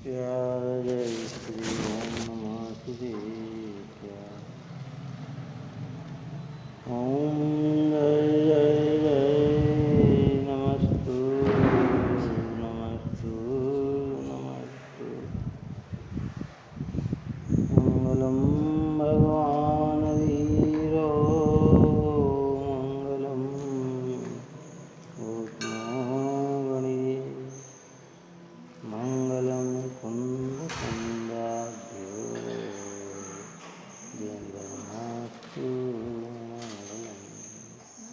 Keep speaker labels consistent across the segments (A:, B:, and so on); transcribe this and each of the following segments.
A: जय श्री ओम नमः शिवाय। ओम जय जय जय नमस्तु नमस्तु नमस्तु। मंगलम भगवान वीरो मंगलम गणि मंगलम कुंद कुंदाभ्यो जयनास्तु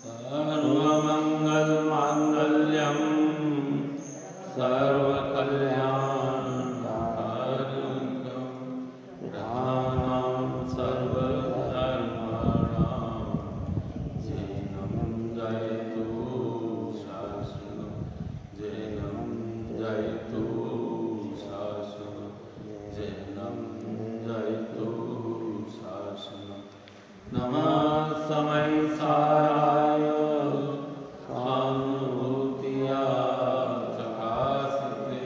B: सर्वमंगल मांगल्यम सर्वकल्याणकारणं प्रधानं सर्वधर्माणां जैनं जयतु शासनं जैनं जयतु शासनं जैनं जयतु शासनं। नमः समय साराय स्वानुभूतिया प्रकाशिते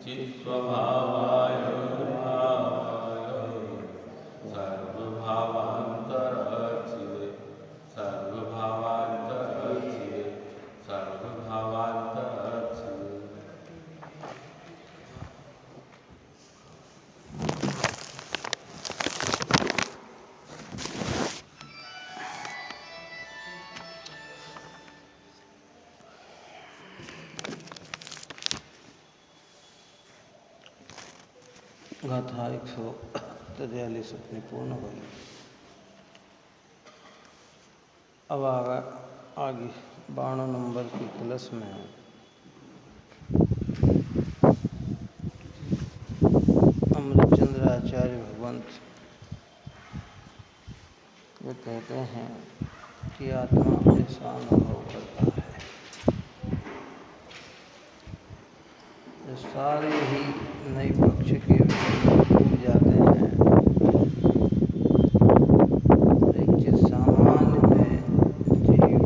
B: चित्स्वभावाय भावाय सर्वभावान्तरचिते सर्वभावान्तरचिते सर्वभावान्तरचिते।
A: गाथा 143 अपनी पूर्ण हुई। अब आगे 92 नंबर की क्लास में है। अमृतचंद्राचार्य भगवंत ये कहते हैं कि आत्मा ऐसा अनुभव करता है, जो सारे ही नए पक्ष के टूट जाते हैं और एक चीज सामान्य में जीव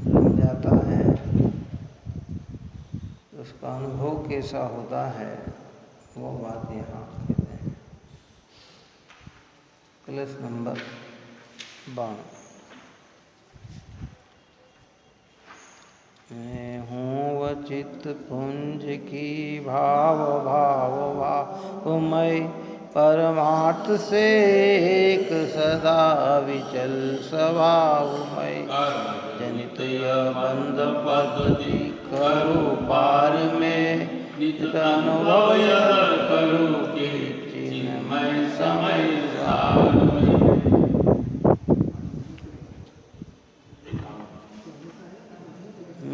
A: रम जाता है, उसका अनुभव कैसा होता है वो बात यहाँ कहते हैं। Class number 92। मैं हूँ वह चित्त पुंज की भाव भावमय परमार्थ से एक सदा विचल स्वभावमय जनित यह बंध पद्धति करो पार में नित अनुभव करो कि चिन्मय समय सार में।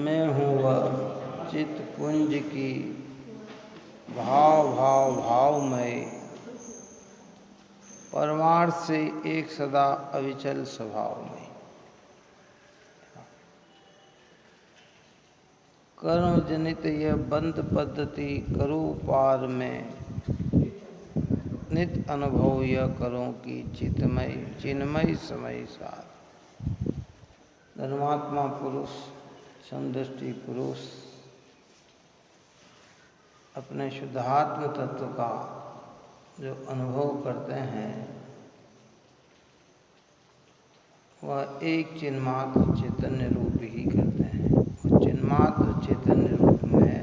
A: मैं हूँ वह चित्त पुंज की भावमय परमार्थ से एक सदा अविचल स्वभाव में कर्म जनित यह बंध पद्धति करो पार में नित अनुभव यह करो कि चिन्मय समय सार। धर्मात्मा पुरुष समदृष्टि पुरुष अपने शुद्धात्म तत्व का जो अनुभव करते हैं वह एक चिन्मात्र चैतन्य रूप ही करते हैं। उस चिन्मात्र चैतन्य रूप में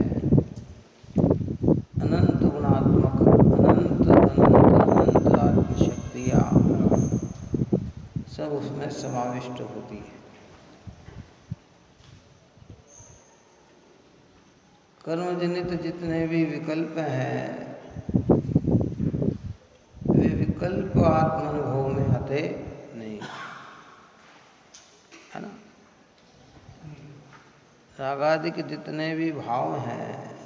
A: अनंत गुणात्मक अनंत आत्मशक्तियाँ सब उसमें समाविष्ट होती है। कर्मजनित जितने भी विकल्प हैं वे विकल्प आत्मानुभव में आते नहीं, है ना। रागादि के जितने भी भाव हैं,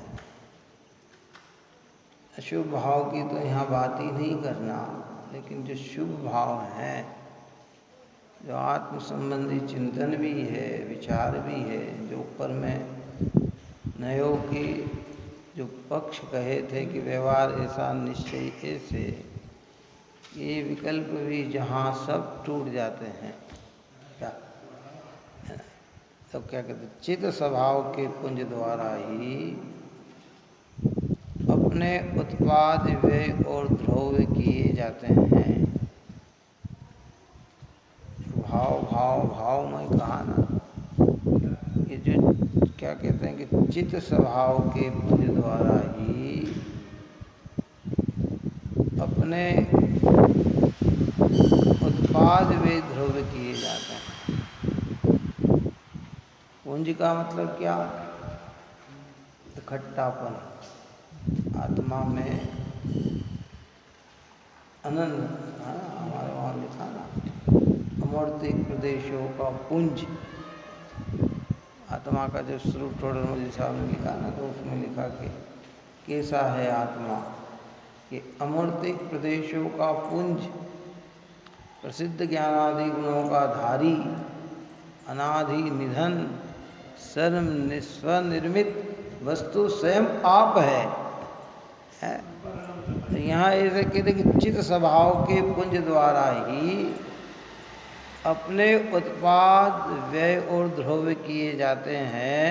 A: अशुभ भाव की तो यहाँ बात ही नहीं करना, लेकिन जो शुभ भाव हैं, जो आत्म संबंधी चिंतन भी है, विचार भी है, जो ऊपर में नयों की जो पक्ष कहे थे कि व्यवहार ऐसा निश्चय ऐसे, ये विकल्प भी जहाँ सब टूट जाते हैं क्या, तो क्या कहते चित्त स्वभाव के पुंज द्वारा ही अपने उत्पाद व्यय और द्रव्य किए जाते हैं। भाव भाव भाव में कहा ना, ये जो क्या कहते हैं कि चित्त स्वभाव के पुंज द्वारा ही अपने उत्पाद वे द्रव्य किए जाते हैं। पुंज का मतलब क्या? इकट्ठापन। आत्मा में अनंत, हमारे वहाँ लिखा ना, अमूर्तिक प्रदेशों का पुंज। आत्मा का जो स्वरूप थोड़ा साहब ने लिखा ना, तो उसमें लिखा कि कैसा है आत्मा, कि अमूर्तिक प्रदेशों का पुंज, प्रसिद्ध ज्ञानादि गुणों का धारी, अनादि निधन, सर्व स्वनिर्मित वस्तु स्वयं आप है। तो यहाँ ऐसे कहते कि चित्त स्वभाव के पुंज द्वारा ही अपने उत्पाद व्यय और द्रव्य किए जाते हैं,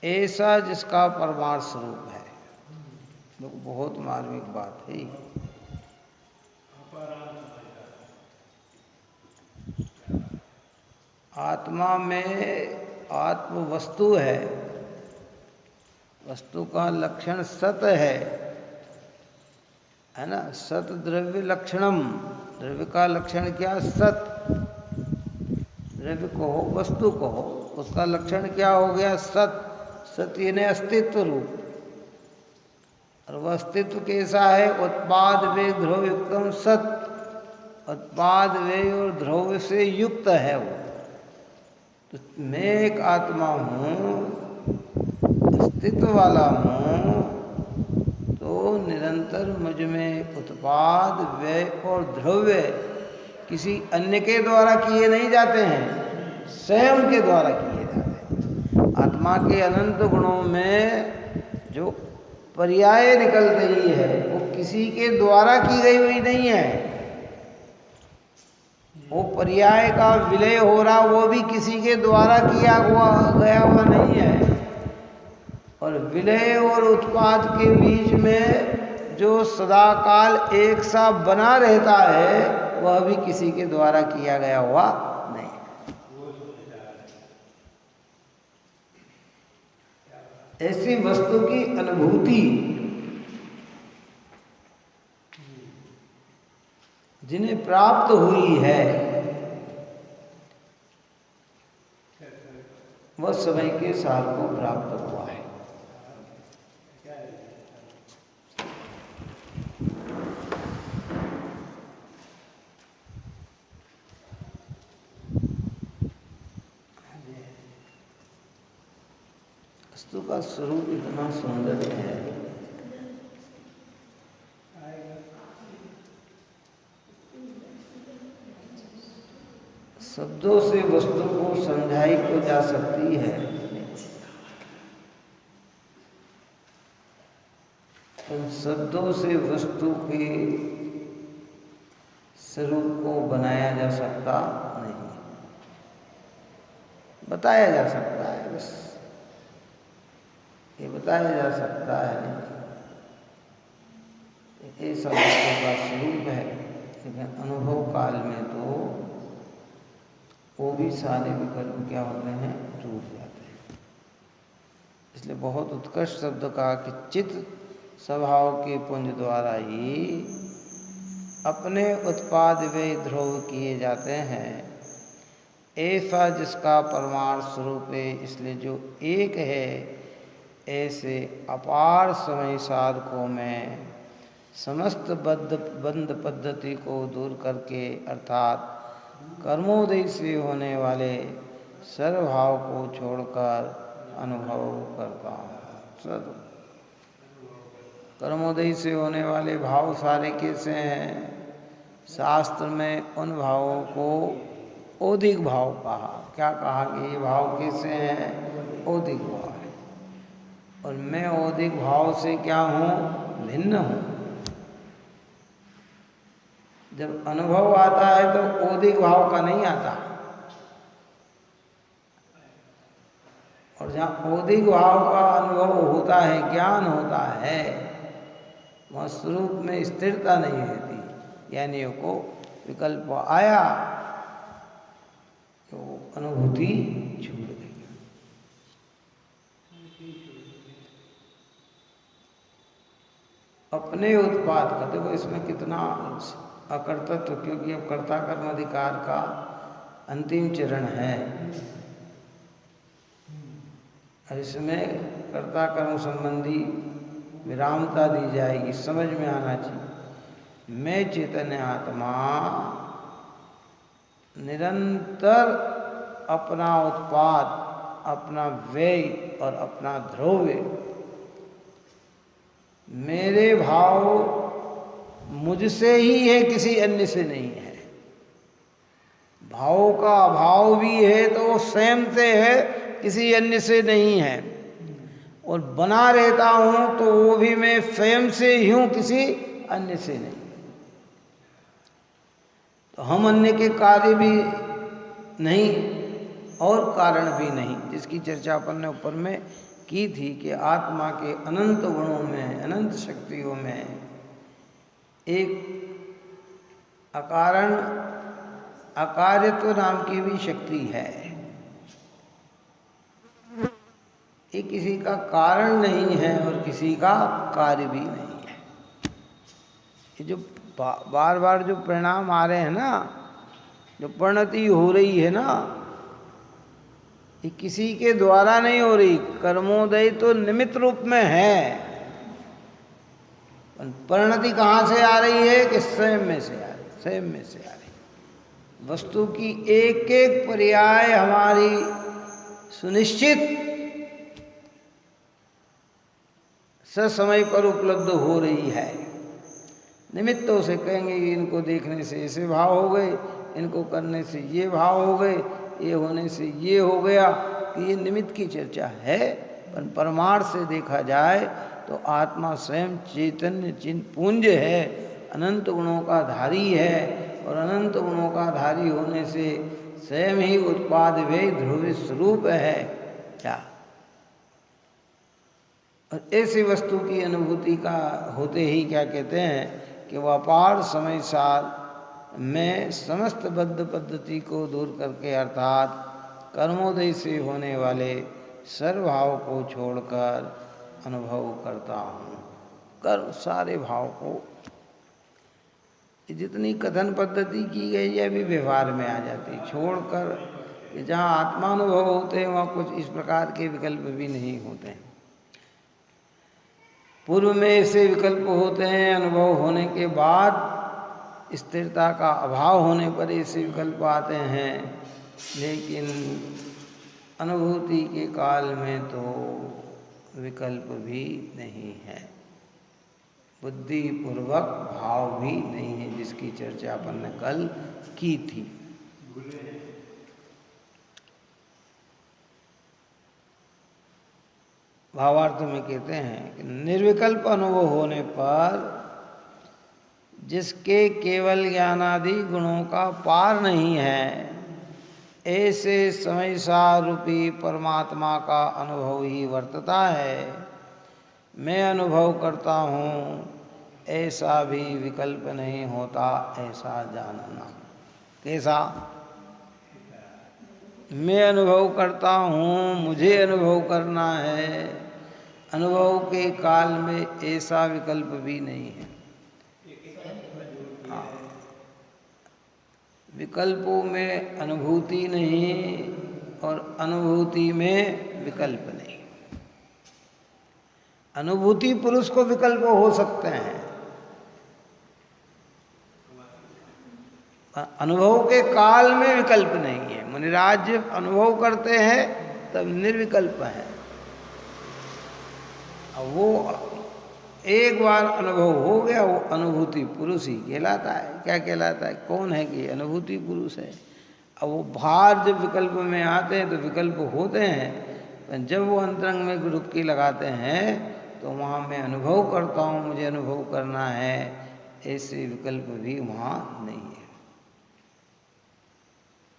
A: ऐसा जिसका परमार्थ स्वरूप है। तो बहुत मार्मिक बात है। आत्मा में आत्म वस्तु है, वस्तु का लक्षण सत है ना। सत द्रव्य लक्षणम, द्रव्य का लक्षण क्या? सत। द्रव्य कहो, वस्तु कहो, उसका लक्षण क्या हो गया? सत। सत यानी अस्तित्व रूप। और वह अस्तित्व कैसा है? उत्पाद व्यय द्रव्य युक्तम सत। उत्पाद व्यय और द्रव्य से युक्त है वो। तो मैं एक आत्मा हूँ, अस्तित्व वाला हूँ, तो निरंतर मुझ में उत्पाद व्यय और द्रव्य किसी अन्य के द्वारा किए नहीं जाते हैं, स्वयं के द्वारा किए जाते हैं। आत्मा के अनंत गुणों में जो पर्याय निकल रही है वो किसी के द्वारा की गई हुई नहीं है। वो पर्याय का विलय हो रहा, वो भी किसी के द्वारा किया गया हुआ नहीं है। और विलय और उत्पाद के बीच में जो सदाकाल एक सा बना रहता है, वह भी किसी के द्वारा किया गया हुआ नहीं। ऐसी वस्तु की अनुभूति जिन्हें प्राप्त हुई है, वह समय के सार को प्राप्त हुआ है। वस्तु का स्वरूप इतना सुंदर है, शब्दों से वस्तु को समझाई को जा सकती है, उन शब्दों से वस्तु के स्वरूप को बनाया जा सकता नहीं। बताया जा सकता है, बस ये बताया जा सकता है ऐसा वस्तु का स्वरूप है। लेकिन अनुभव काल में तो वो भी सारे विकल्प क्या होते हैं? टूट जाते हैं। इसलिए बहुत उत्कृष्ट शब्द कहा कि चित्त स्वभाव के पुंज द्वारा ही अपने उत्पाद व्यय द्रव्य किए जाते हैं, ऐसा जिसका परमार्थ स्वरूप है। इसलिए जो एक है, ऐसे अपार समय साधकों में समस्त बंध पद्धति को दूर करके, अर्थात कर्मोदय से होने वाले सर्वभाव को छोड़कर अनुभव करता हूँ। कर्मोदय से होने वाले भाव सारे कैसे हैं? शास्त्र में उन भावों को औदिक भाव कहा। क्या कहा कि ये भाव कैसे हैं? औदिक भाव है। और मैं औदिक भाव से क्या हूँ? भिन्न हूँ। जब अनुभव आता है तो औदिक भाव का नहीं आता। और जहाँ औदिक भाव का अनुभव होता है, ज्ञान होता है, वहाँ स्वरूप में स्थिरता नहीं रहती। ज्ञानियों को विकल्प आया तो अनुभूति छूट गई। अपने उत्पाद का देखो इसमें कितना अकर्तृत्व, क्योंकि अब कर्ता कर्म अधिकार का अंतिम चरण है। और इसमें कर्ता कर्म संबंधी विरामता दी जाएगी, समझ में आना चाहिए। मैं चैतन्य आत्मा निरंतर अपना उत्पाद, अपना व्यय और अपना द्रव्य, मेरे भाव मुझसे ही है, किसी अन्य से नहीं है। भाव का अभाव भी है तो वो स्वयं से है, किसी अन्य से नहीं है। और बना रहता हूं तो वो भी मैं स्वयं से ही हूं, किसी अन्य से नहीं। तो हम अन्य के कार्य भी नहीं और कारण भी नहीं, जिसकी चर्चा अपन ने ऊपर में की थी कि आत्मा के अनंत गुणों में, अनंत शक्तियों में एक अकारण अकार्यत्व नाम की भी शक्ति है। ये किसी का कारण नहीं है और किसी का कार्य भी नहीं है। ये जो बार बार जो परिणाम आ रहे हैं ना, जो परिणति हो रही है ना, ये किसी के द्वारा नहीं हो रही। कर्मोदय तो निमित्त रूप में है, परिणति कहाँ से आ रही है कि स्वयं में से आ रही, स्वयं में से आ रही। वस्तु की एक एक पर्याय हमारी सुनिश्चित ससमय पर उपलब्ध हो रही है। निमित्तों से कहेंगे इनको देखने से ऐसे भाव हो गए, इनको करने से ये भाव हो गए, ये होने से ये हो गया, कि ये निमित्त की चर्चा है। पर परमार्थ से देखा जाए तो आत्मा स्वयं चैतन्य चिन्ह पुंज है, अनंत गुणों का धारी है। और अनंत गुणों का धारी होने से स्वयं ही उत्पाद व्यय ध्रुव स्वरूप है। क्या और ऐसी वस्तु की अनुभूति का होते ही क्या कहते हैं कि वह अपार समय सार में समस्त बद्ध पद्धति को दूर करके, अर्थात कर्मोदय से होने वाले सर्वभाव को छोड़कर अनुभव करता हूँ। कर्म सारे भाव को, जितनी कथन पद्धति की गई है अभी व्यवहार में आ जाती, छोड़कर जहाँ आत्मानुभव होते हैं वहाँ कुछ इस प्रकार के विकल्प भी नहीं होते हैं। पूर्व में ऐसे विकल्प होते हैं, अनुभव होने के बाद स्थिरता का अभाव होने पर ऐसे विकल्प आते हैं, लेकिन अनुभूति के काल में तो विकल्प भी नहीं है, बुद्धिपूर्वक भाव भी नहीं है, जिसकी चर्चा अपन ने कल की थी। भावार्थ में कहते हैं कि निर्विकल्प अनुभव होने पर जिसके केवल ज्ञानादि गुणों का पार नहीं है, ऐसे समय सार रूपी परमात्मा का अनुभव ही वर्तता है। मैं अनुभव करता हूँ ऐसा भी विकल्प नहीं होता, ऐसा जानना। कैसा? मैं अनुभव करता हूँ, मुझे अनुभव करना है, अनुभव के काल में ऐसा विकल्प भी नहीं है। विकल्पों में अनुभूति नहीं और अनुभूति में विकल्प नहीं। अनुभूति पुरुष को विकल्प हो सकते हैं, अनुभव के काल में विकल्प नहीं है। मुनिराज जब अनुभव करते हैं तब निर्विकल्प है। अब वो एक बार अनुभव हो गया, वो अनुभूति पुरुष ही कहलाता है। क्या कहलाता है? कौन है कि अनुभूति पुरुष है। अब वो बाहर जब विकल्प में आते हैं तो विकल्प होते हैं, पर जब वो अंतरंग में डुबकी लगाते हैं तो वहाँ मैं अनुभव करता हूँ, मुझे अनुभव करना है, ऐसे विकल्प भी वहाँ नहीं है।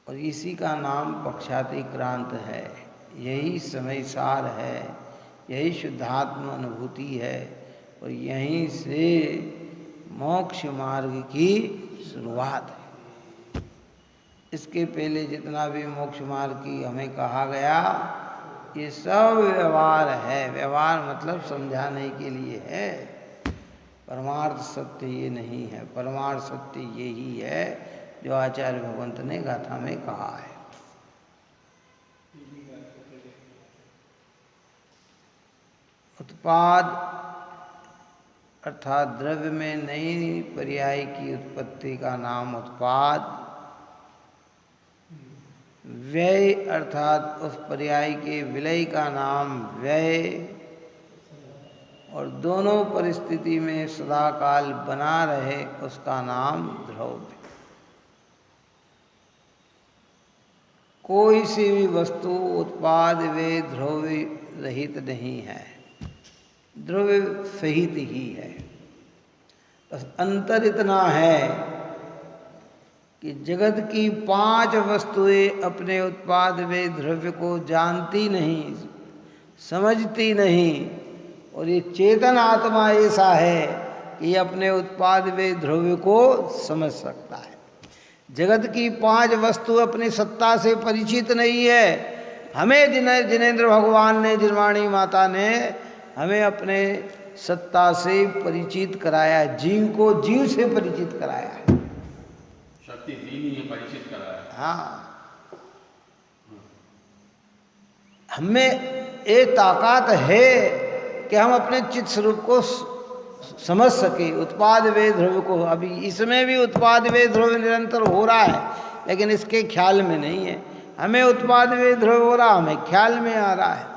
A: और इसी का नाम पक्षातिक्रांत है। यही समय सार है, यही शुद्धात्म अनुभूति है और यहीं से मोक्ष मार्ग की शुरुआत है। इसके पहले जितना भी मोक्ष मार्ग की हमें कहा गया, ये सब व्यवहार है। व्यवहार मतलब समझाने के लिए है, परमार्थ सत्य ये नहीं है। परमार्थ सत्य यही है जो आचार्य भगवंत ने गाथा में कहा है। उत्पाद अर्थात द्रव्य में नई पर्याय की उत्पत्ति का नाम उत्पाद, व्यय अर्थात उस पर्याय के विलय का नाम व्यय, और दोनों परिस्थिति में सदाकाल बना रहे उसका नाम द्रव्य। कोई सी भी वस्तु उत्पाद वे द्रव्य रहित नहीं है, द्रव्य सहित ही है। बस अंतर इतना है कि जगत की 5 वस्तुएं अपने उत्पाद वे द्रव्य को जानती नहीं, समझती नहीं, और ये चेतन आत्मा ऐसा है कि ये अपने उत्पाद वे द्रव्य को समझ सकता है। जगत की 5 वस्तु अपनी सत्ता से परिचित नहीं है। हमें जिनेंद्र भगवान ने, जिनवाणी माता ने हमें अपने सत्ता से परिचित कराया, जीव को जीव से परिचित कराया है।
B: शक्ति दीनी है, परिचित कराया।
A: हाँ, हमें ये ताकत है कि हम अपने चित्त स्वरूप को समझ सके, उत्पाद वे ध्रुव को। अभी इसमें भी उत्पाद वे ध्रुव निरंतर हो रहा है, लेकिन इसके ख्याल में नहीं है। हमें उत्पाद वे ध्रुव हो रहा, हमें ख्याल में आ रहा है।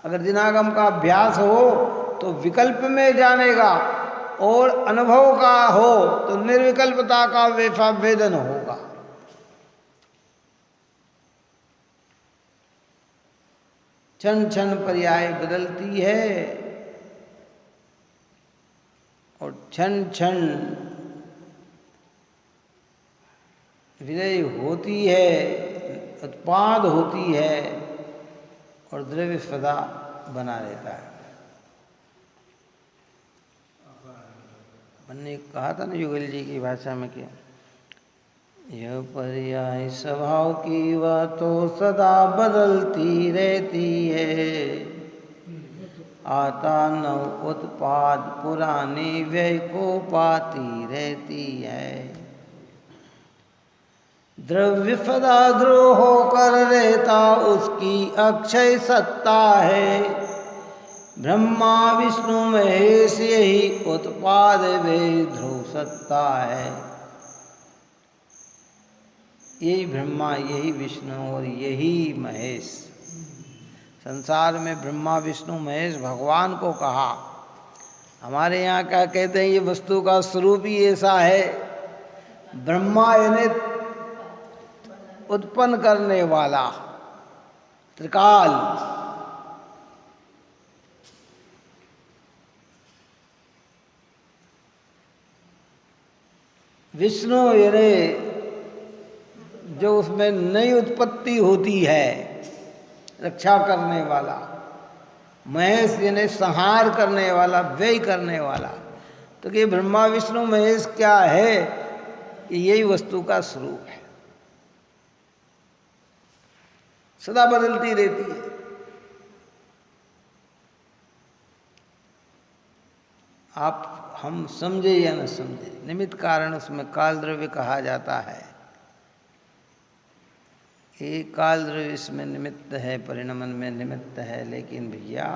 A: अगर दिनागम का अभ्यास हो तो विकल्प में जानेगा, और अनुभव का हो तो निर्विकल्पता का वेदन होगा। क्षण क्षण पर्याय बदलती है और क्षण क्षण विलय होती है, उत्पाद होती है, और द्रव्य सदा बना रहता है। मैंने कहा था ना युगल जी की भाषा में कि यह पर्याय स्वभाव की वह तो सदा बदलती रहती है, आता नव उत्पाद पुराने व्यय को पाती रहती है। द्रव्य सदा ध्रुव होकर रहता उसकी अक्षय सत्ता है। ब्रह्मा विष्णु महेश यही उत्पाद वे ध्रुव सत्ता है। यही ब्रह्मा, यही विष्णु और यही महेश। संसार में ब्रह्मा विष्णु महेश भगवान को कहा। हमारे यहाँ क्या कहते हैं, ये वस्तु का स्वरूप ही ऐसा है। ब्रह्मा यानी उत्पन्न करने वाला, त्रिकाल। विष्णु यानी जो उसमें नई उत्पत्ति होती है, रक्षा करने वाला। महेश यानी संहार करने वाला, व्यय करने वाला। तो कि ब्रह्मा विष्णु महेश क्या है, कि यही वस्तु का स्वरूप है, सदा बदलती रहती है। आप हम समझे या न समझे, निमित्त कारण उसमें काल द्रव्य कहा जाता है। ये काल द्रव्य इसमें निमित्त है, परिणमन में निमित्त है, लेकिन भैया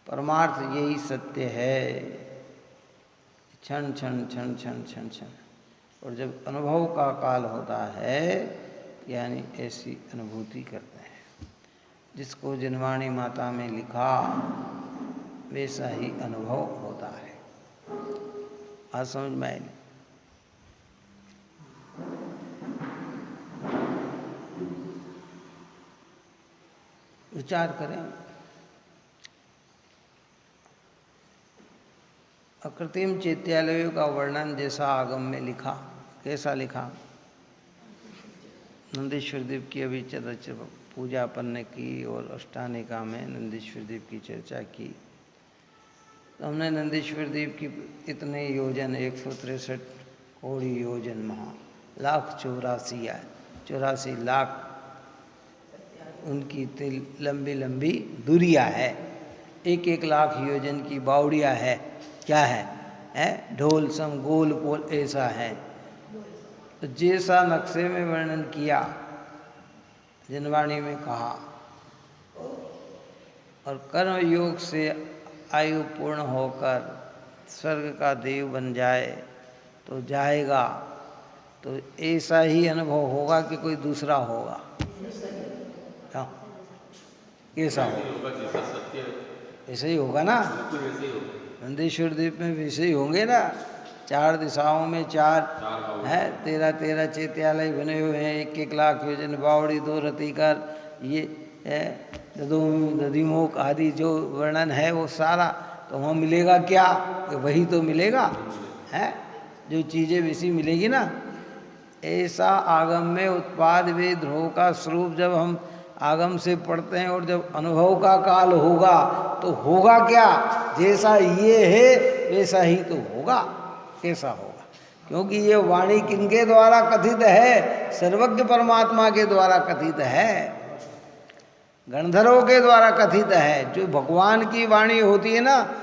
A: परमार्थ यही सत्य है। क्षण क्षण क्षण क्षण क्षण क्षण, और जब अनुभव का काल होता है, यानी ऐसी अनुभूति करते हैं। जिसको जिनवाणी माता में लिखा वैसा ही अनुभव होता है। आज समझ में आई? विचार करें। अकृत्रिम चैत्यालयों का वर्णन जैसा आगम में लिखा, कैसा लिखा? नंदीश्वर देव की अभी पूजा अपन ने की और अष्टानिका में नंदीश्वर देव की चर्चा की। तो हमने नंदीश्वर देव की इतने योजन 163 कोड़ी योजन महा 1,84 लाख उनकी इतनी लंबी लंबी दूरियां है। 1-1 लाख योजन की बावड़िया है। क्या है ढोल सम गोल पोल ऐसा है। तो जैसा नक्शे में वर्णन किया, जिनवाणी में कहा, और कर्म योग से आयु पूर्ण होकर स्वर्ग का देव बन जाए तो जाएगा, तो ऐसा ही अनुभव होगा कि कोई दूसरा होगा? हाँ, कैसा होगा? ऐसे ही होगा ना। नंदीश्वर द्वीप में भी ऐसे ही होंगे ना। 4 दिशाओं में 4 है, 13 चैत्यालय बने हुए हैं। 1-1 लाख योजन बावड़ी 2 रतिकर, ये दधिमोक आदि जो वर्णन है वो सारा। तो वहाँ मिलेगा क्या? वही तो मिलेगा है, जो चीज़ें वैसी मिलेगी ना। ऐसा आगम में उत्पाद वे ध्रुव का स्वरूप जब हम आगम से पढ़ते हैं और जब अनुभव का काल होगा तो होगा क्या? जैसा ये है वैसा ही तो होगा। कैसा होगा? क्योंकि ये वाणी किनके द्वारा कथित है? सर्वज्ञ परमात्मा के द्वारा कथित है, गणधरों के द्वारा कथित है। जो भगवान की वाणी होती है ना,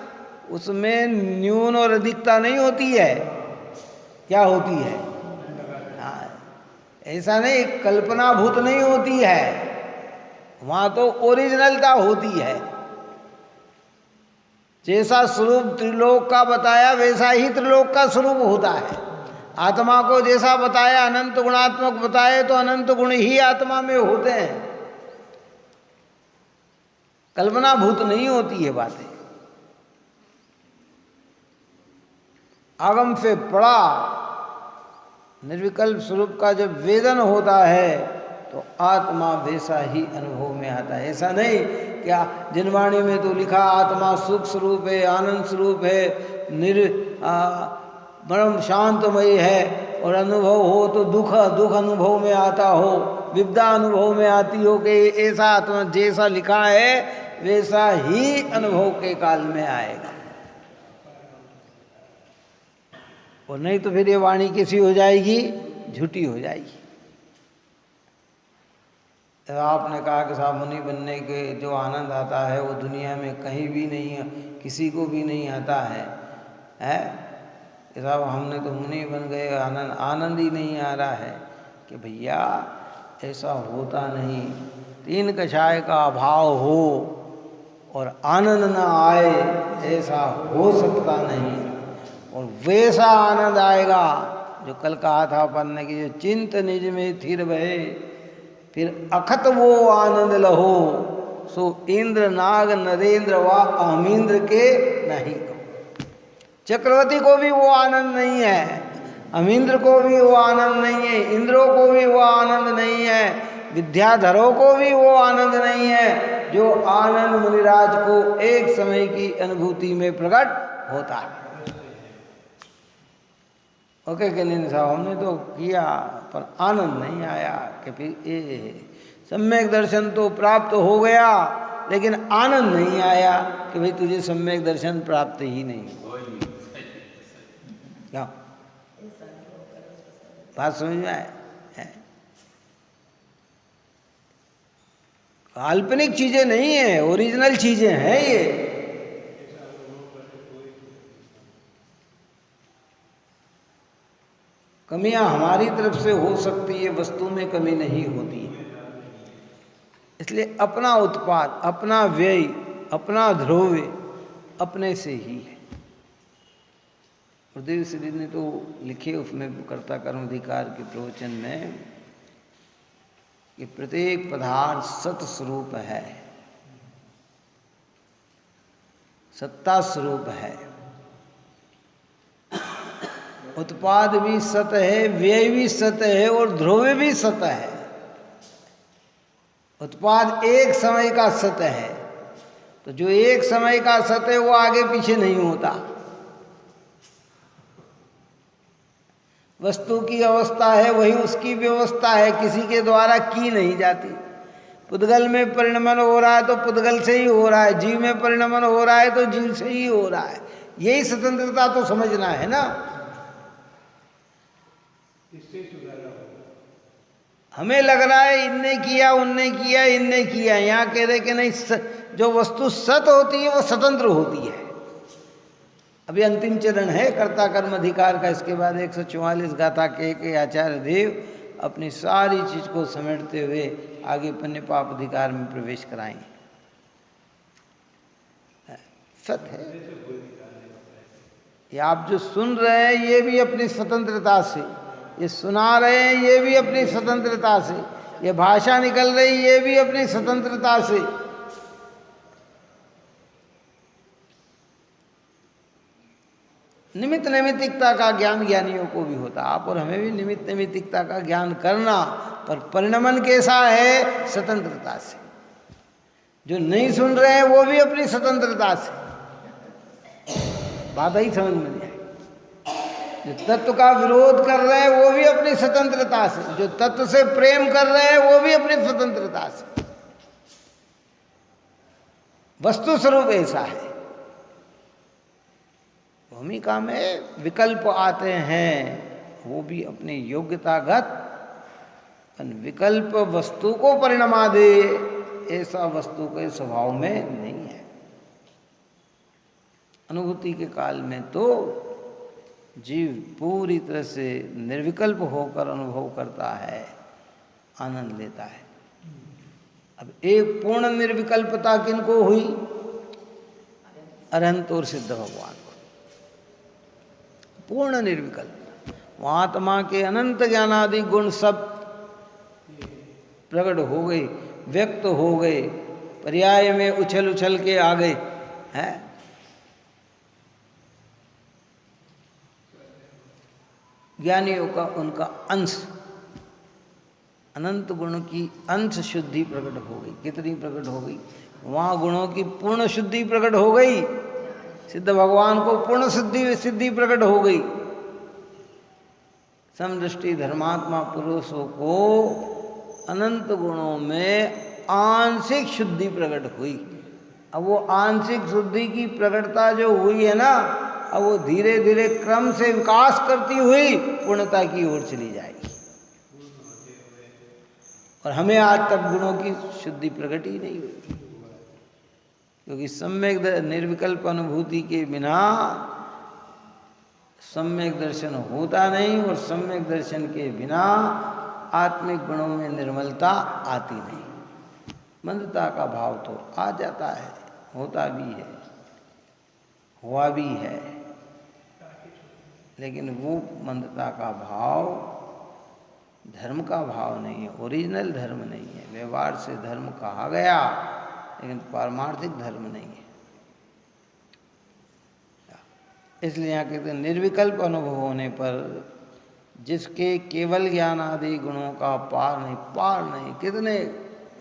A: उसमें न्यून और अधिकता नहीं होती है। क्या होती है? ऐसा नहीं, कल्पनाभूत नहीं होती है। वहां तो ओरिजिनलता होती है। जैसा स्वरूप त्रिलोक का बताया वैसा ही त्रिलोक का स्वरूप होता है। आत्मा को जैसा बताया, अनंत गुणात्मक बताए, तो अनंत गुण ही आत्मा में होते हैं। कल्पनाभूत नहीं होती है बातें। आगम से पड़ा निर्विकल्प स्वरूप का जब वेदन होता है तो आत्मा वैसा ही अनुभव में आता है। ऐसा नहीं क्या जिनवाणी में तो लिखा आत्मा सुख स्वरूप है, आनंद स्वरूप है, परम शांतमयी है, और अनुभव हो तो दुख अनुभव में आता हो, विपदा अनुभव में आती हो कि ऐसा आत्मा जैसा लिखा है वैसा ही अनुभव के काल में आएगा। और नहीं तो फिर ये वाणी कैसी हो जाएगी? झूठी हो जाएगी। आपने कहा कि साहब मुनि बनने के जो आनंद आता है वो दुनिया में कहीं भी नहीं है, किसी को भी नहीं आता है। साहब हमने तो मुनि बन गए, आनंद ही नहीं आ रहा है। कि भैया ऐसा होता नहीं। 3 कषाय का अभाव हो और आनंद ना आए, ऐसा हो सकता नहीं। और वैसा आनंद आएगा जो कल कहा था अपन ने कि जो चिंत निज में थिर भये, फिर अखत वो आनंद लहो, सो इंद्र नाग नरेंद्र व अमींद्र के नहीं कहो। चक्रवर्ती को भी वो आनंद नहीं है, अमींद्र को भी वो आनंद नहीं है, इंद्रों को भी वो आनंद नहीं है, विद्याधरों को भी वो आनंद नहीं है जो आनंद मुनिराज को एक समय की अनुभूति में प्रकट होता है। ओके कलिन साहब हमने तो किया पर आनंद नहीं आया। कि फिर सम्यक दर्शन तो प्राप्त हो गया लेकिन आनंद नहीं आया। कि भाई तुझे सम्यक दर्शन प्राप्त ही नहीं। क्या बात समझ में आए? काल्पनिक चीजें नहीं है, ओरिजिनल चीजें हैं ये। कमियां हमारी तरफ से हो सकती है, वस्तु में कमी नहीं होती है। इसलिए अपना उत्पाद, अपना व्यय, अपना ध्रुव अपने से ही है। गुरुदेव श्री ने तो लिखे उसमें कर्ता कर्म अधिकार के प्रवचन में कि प्रत्येक पदार्थ सत स्वरूप है, सत्ता स्वरूप है। उत्पाद भी सत है, व्यय भी सत है और ध्रुव भी सत है। उत्पाद एक समय का सत है, तो जो एक समय का सत है वो आगे पीछे नहीं होता। वस्तु की अवस्था है वही उसकी व्यवस्था है, किसी के द्वारा की नहीं जाती। पुद्गल में परिणमन हो रहा है तो पुद्गल से ही हो रहा है, जीव में परिणमन हो रहा है तो जीव से ही हो रहा है। यही स्वतंत्रता तो समझना है ना। हमें लग रहा है इनने किया, उनने किया, इनने किया। यहाँ कह रहे कि नहीं, जो वस्तु सत होती है वो स्वतंत्र होती है। अभी अंतिम चरण है कर्ता कर्म अधिकार का। इसके बाद 144 गाथा के आचार्य देव अपनी सारी चीज को समेटते हुए आगे पुण्य पाप अधिकार में प्रवेश कराएंगे। सत है ये। आप जो सुन रहे हैं ये भी अपनी स्वतंत्रता से, ये सुना रहे हैं ये भी अपनी स्वतंत्रता से, ये भाषा निकल रही ये भी अपनी स्वतंत्रता से। निमित्त नैमित्तिकता का ज्ञान ज्ञानियों को भी होता। आप और हमें भी निमित्त नैमित्तिकता का ज्ञान करना, पर परिणमन कैसा है? स्वतंत्रता से। जो नहीं सुन रहे हैं वो भी अपनी स्वतंत्रता से। बात ही समझ में नहीं आई। जो तत्व का विरोध कर रहे हैं वो भी अपनी स्वतंत्रता से, जो तत्व से प्रेम कर रहे हैं वो भी अपनी स्वतंत्रता से। वस्तु स्वरूप ऐसा है। भूमिका में विकल्प आते हैं, वो भी अपनी योग्यतागत। विकल्प वस्तु को परिणमा दे, ऐसा वस्तु के स्वभाव में नहीं है। अनुभूति के काल में तो जीव पूरी तरह से निर्विकल्प होकर अनुभव करता है, आनंद लेता है। अब एक पूर्ण निर्विकल्पता किनको हुई? अरहंत और सिद्ध भगवान को पूर्ण निर्विकल्प। वहाँ आत्मा के अनंत ज्ञानादि गुण सब प्रकट हो गए, व्यक्त हो गए, पर्याय में उछल उछल के आ गए हैं। ज्ञानियों का उनका अंश, अनंत गुण की अंश शुद्धि प्रकट हो गई। कितनी प्रकट हो गई? वहाँ गुणों की पूर्ण शुद्धि प्रकट हो गई। सिद्ध भगवान को पूर्ण सिद्धि प्रकट हो गई। समदृष्टि धर्मात्मा पुरुषों को अनंत गुणों में आंशिक शुद्धि प्रकट हुई। अब वो आंशिक शुद्धि की प्रकटता जो हुई है ना, अब वो धीरे धीरे क्रम से विकास करती हुई पूर्णता की ओर चली जाएगी। और हमें आज तक गुणों की शुद्धि प्रकट ही नहीं हुई, क्योंकि सम्यक निर्विकल्प अनुभूति के बिना सम्यक दर्शन होता नहीं, और सम्यक दर्शन के बिना आत्मिक गुणों में निर्मलता आती नहीं। मंदता का भाव तो आ जाता है, होता भी है, हुआ भी है, लेकिन वो मंदता का भाव धर्म का भाव नहीं है, ओरिजिनल धर्म नहीं है। व्यवहार से धर्म कहा गया, लेकिन पारमार्थिक धर्म नहीं है। इसलिए यहाँ कहते हैं निर्विकल्प अनुभव होने पर जिसके केवल ज्ञान आदि गुणों का पार नहीं, कितने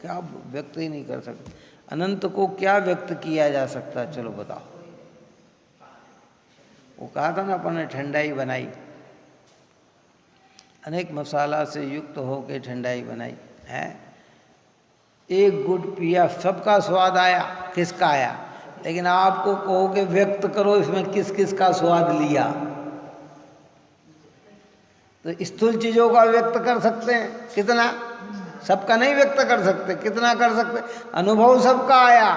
A: क्या व्यक्त ही नहीं कर सकते। अनंत को क्या व्यक्त किया जा सकता? चलो बताओ। वो कहा था ना अपन ने, ठंडाई बनाई, अनेक मसाला से युक्त होकर ठंडाई बनाई है। एक गुट पिया, सबका स्वाद आया, किसका आया? लेकिन आपको कहो कि व्यक्त करो इसमें किस किस का स्वाद लिया, तो स्थूल चीजों का व्यक्त कर सकते हैं कितना? सबका नहीं व्यक्त कर सकते। कितना कर सकते? अनुभव सबका आया,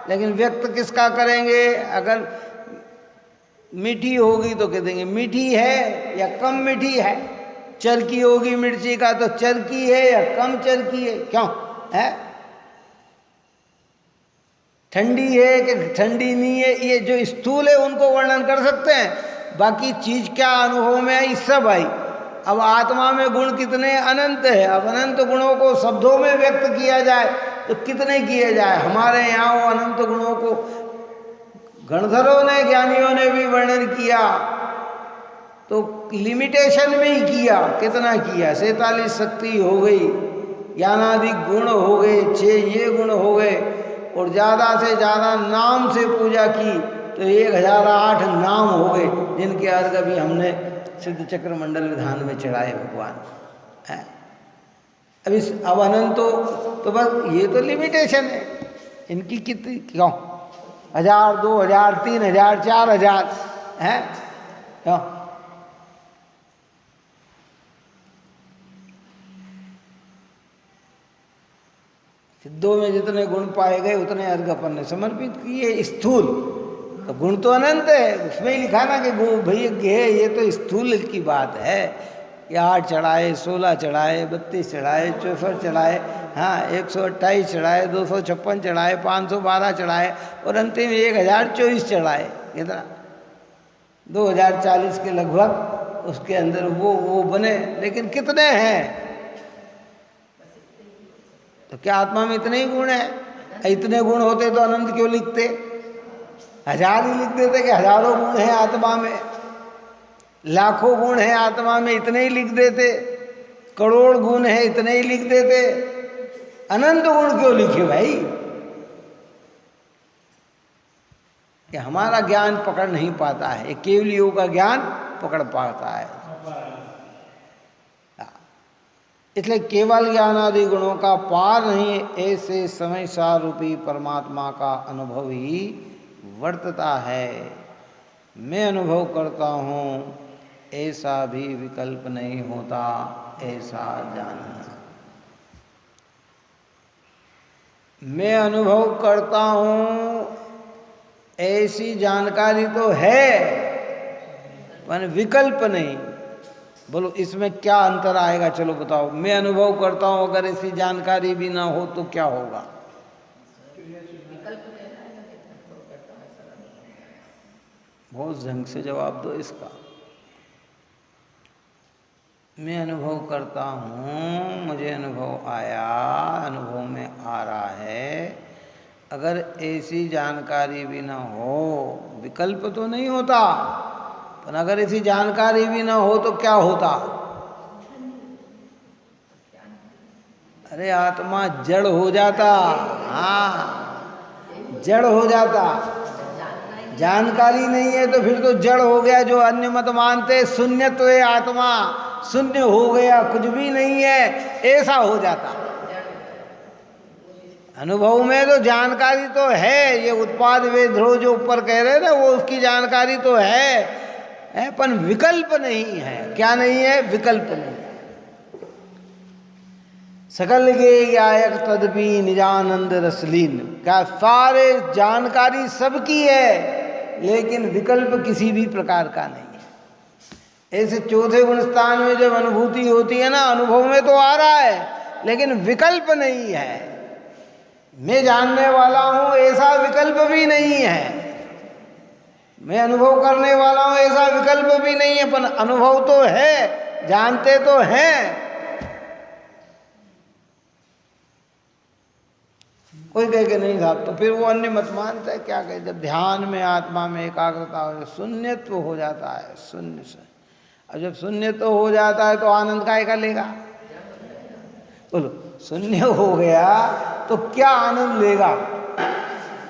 A: लेकिन व्यक्त किसका करेंगे? अगर मीठी होगी तो कह देंगे मीठी है या कम मीठी है। चरकी होगी मिर्ची का तो चरकी है या कम चरकी है। क्यों है? ठंडी है कि ठंडी नहीं है, ये जो स्थूल है उनको वर्णन कर सकते हैं। बाकी चीज क्या अनुभव में आई? सब आई। अब आत्मा में गुण कितने? अनंत है। अब अनंत गुणों को शब्दों में व्यक्त किया जाए तो कितने किए जाए? हमारे यहाँ वो अनंत गुणों को गणधरों ने, ज्ञानियों ने भी वर्णन किया तो लिमिटेशन में ही किया। कितना किया? 47 शक्ति हो गई, ज्ञानादि गुण हो गए, 6 ये गुण हो गए, और ज़्यादा से ज़्यादा नाम से पूजा की तो 1008 नाम हो गए, जिनके अर्थ अभी हमने सिद्ध चक्र मंडल विधान में चढ़ाए भगवान है। अब अनंत तो बस ये तो लिमिटेशन है इनकी। कितनी क्यों 1000 2000 3000 4000 है क्यों? सिद्धों में जितने गुण पाए गए उतने अर्घ अपन ने समर्पित किए। स्थूल तो गुण तो अनंत है, उसमें ही लिखा ना कि भैया ये तो स्थूल की बात है कि 8 चढ़ाए 16 चढ़ाए 32 चढ़ाए 64 चढ़ाए, हाँ 128 चढ़ाए 256 चढ़ाए 512 चढ़ाए और अंतिम 1024 चढ़ाए। कितना 2040 के लगभग उसके अंदर वो बने। लेकिन कितने हैं? तो क्या आत्मा में इतने ही गुण हैं? इतने गुण होते तो अनंत क्यों लिखते? 1000 ही लिख देते कि हजारों गुण हैं आत्मा में, लाखों गुण हैं आत्मा में इतने ही लिख देते, करोड़ गुण हैं इतने ही लिख देते। अनंत गुण क्यों लिखे भाई? कि हमारा ज्ञान पकड़ नहीं पाता है, ये केवल योग का ज्ञान पकड़ पाता है। इसलिए केवल ज्ञान आदि गुणों का पार नहीं, ऐसे समय सार रूपी परमात्मा का अनुभव ही वर्तता है। मैं अनुभव करता हूँ ऐसा भी विकल्प नहीं होता, ऐसा जानना। मैं अनुभव करता हूँ ऐसी जानकारी तो है पर विकल्प नहीं। बोलो इसमें क्या अंतर आएगा? चलो बताओ। मैं अनुभव करता हूँ अगर ऐसी जानकारी भी ना हो तो क्या होगा? बहुत ढंग से जवाब दो इसका। मैं अनुभव करता हूँ, मुझे अनुभव आया, अनुभव में आ रहा है, अगर ऐसी जानकारी भी ना हो, विकल्प तो नहीं होता, पर अगर ऐसी जानकारी भी ना हो तो क्या होता? अरे आत्मा जड़ हो जाता। हाँ जड़ हो जाता। जानकारी नहीं है तो फिर तो जड़ हो गया। जो अन्य मत मानते शून्यत्व है आत्मा, शून्य हो गया, कुछ भी नहीं है, ऐसा हो जाता। अनुभव में तो जानकारी तो है, ये उत्पाद वेद जो ऊपर कह रहे ना वो उसकी जानकारी तो है पर विकल्प नहीं है। क्या नहीं है? विकल्प नहीं। सकल गे गायक तदपि निजानंद रसलीन। क्या सारे जानकारी सबकी है लेकिन विकल्प किसी भी प्रकार का नहीं है। ऐसे चौथे गुण स्थान में जब अनुभूति होती है ना, अनुभव में तो आ रहा है लेकिन विकल्प नहीं है। मैं जानने वाला हूं ऐसा विकल्प भी नहीं है, मैं अनुभव करने वाला हूं ऐसा विकल्प भी नहीं है, पर अनुभव तो है, जानते तो हैं। कोई कह के नहीं साहब तो फिर वो अन्य मत मानता है। क्या कहे? जब ध्यान में आत्मा में एकाग्रता हो, शून्यत्व हो जाता है, शून्य से। अब जब शून्यत्व हो जाता है तो आनंद काहे का लेगा? बोलो शून्य हो गया तो क्या आनंद लेगा?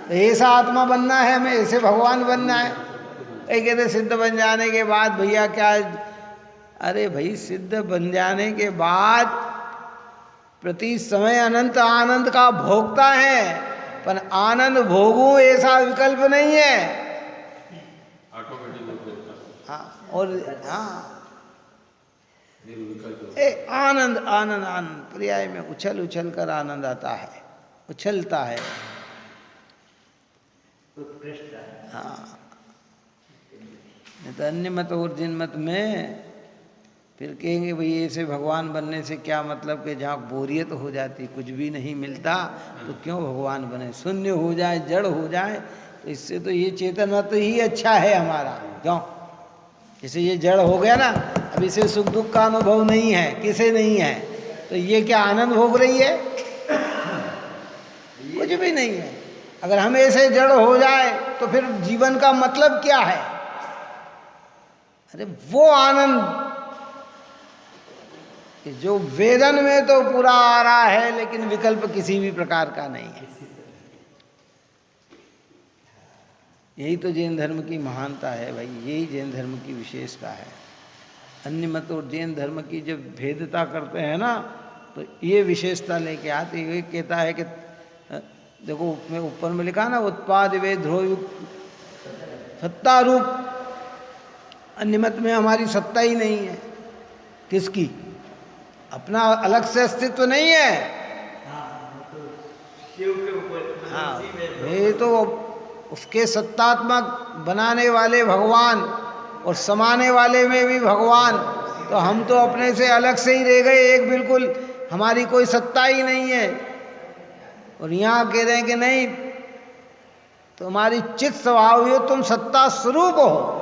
A: तो ऐसा आत्मा बनना है हमें, ऐसे भगवान बनना है। एक कहते सिद्ध बन जाने के बाद भैया क्या? अरे भाई सिद्ध बन जाने के बाद प्रति समय अनंत आनंद का भोगता है, पर आनंद भोगूं ऐसा विकल्प नहीं है। हाँ और हाँ आनंद आनंद आनंद पर्याय में उछल उछल कर आनंद आता है, उछलता है। हाँ नहीं तो अन्य मत और जिन मत में फिर कहेंगे भाई ऐसे भगवान बनने से क्या मतलब कि जहाँ बोरियत हो जाती, कुछ भी नहीं मिलता तो क्यों भगवान बने? शून्य हो जाए, जड़ हो जाए, तो इससे तो ये चेतनत्व ही अच्छा है हमारा। क्यों? जैसे ये जड़ हो गया ना, अब इसे सुख दुख का अनुभव नहीं है, किसे नहीं है, तो ये क्या आनंद भोग रही है? कुछ भी नहीं है। अगर हम ऐसे जड़ हो जाए तो फिर जीवन का मतलब क्या है? अरे वो आनंद कि जो वेदन में तो पूरा आ रहा है लेकिन विकल्प किसी भी प्रकार का नहीं है। यही तो जैन धर्म की महानता है भाई, यही जैन धर्म की विशेषता है। अन्य मत और जैन धर्म की जब भेदता करते हैं ना, तो ये विशेषता लेके आते। ये कहता है कि देखो उसमें ऊपर में लिखा ना, उत्पाद वे ध्रुव सत्ता रूप। अन्य मत में हमारी सत्ता ही नहीं है। किसकी? अपना अलग से अस्तित्व नहीं है। हाँ, ये तो उसके सत्तात्मक बनाने वाले भगवान और समाने वाले में भी भगवान। तो हम तो अपने से अलग से ही रह गए, एक बिल्कुल हमारी कोई सत्ता ही नहीं है। और यहाँ कह रहे हैं कि नहीं, तुम्हारी चित्त स्वभाव हो, तुम सत्ता स्वरूप हो।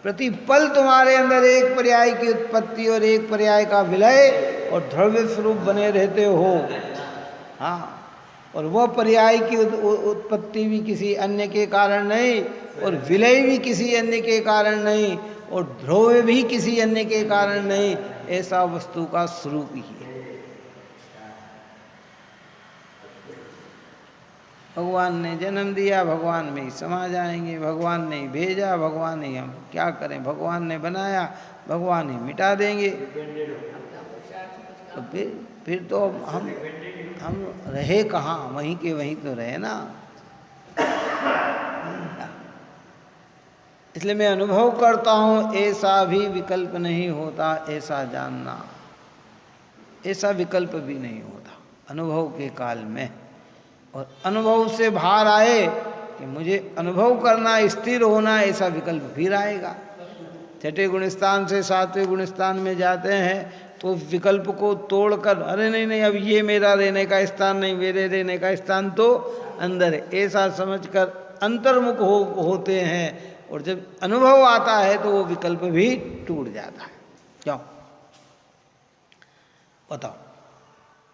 A: प्रतिपल तुम्हारे अंदर एक पर्याय की उत्पत्ति और एक पर्याय का विलय और द्रव्य स्वरूप बने रहते हो। हाँ, और वह पर्याय की उत्पत्ति भी किसी अन्य के कारण नहीं, और विलय भी किसी अन्य के कारण नहीं, और ध्रुव भी किसी अन्य के कारण नहीं। ऐसा वस्तु का स्वरूप ही है। भगवान ने जन्म दिया, भगवान में ही समा जाएंगे। भगवान ने भेजा, भगवान ही हम क्या करें। भगवान ने बनाया, भगवान ही मिटा देंगे। तो फिर तो हम रहे कहाँ? वहीं के वहीं तो रहे ना। इसलिए मैं अनुभव करता हूँ, ऐसा भी विकल्प नहीं होता, ऐसा जानना। ऐसा विकल्प भी नहीं होता अनुभव के काल में। और अनुभव से बाहर आए कि मुझे अनुभव करना, स्थिर होना, ऐसा विकल्प फिर आएगा। छठे गुणस्थान से सातवें गुणस्थान में जाते हैं तो विकल्प को तोड़कर, अरे नहीं नहीं, अब ये मेरा रहने का स्थान नहीं, मेरे रहने का स्थान तो अंदर है, ऐसा समझकर अंतर्मुख होते हैं। और जब अनुभव आता है तो वो विकल्प भी टूट जाता है। क्यों? बताओ,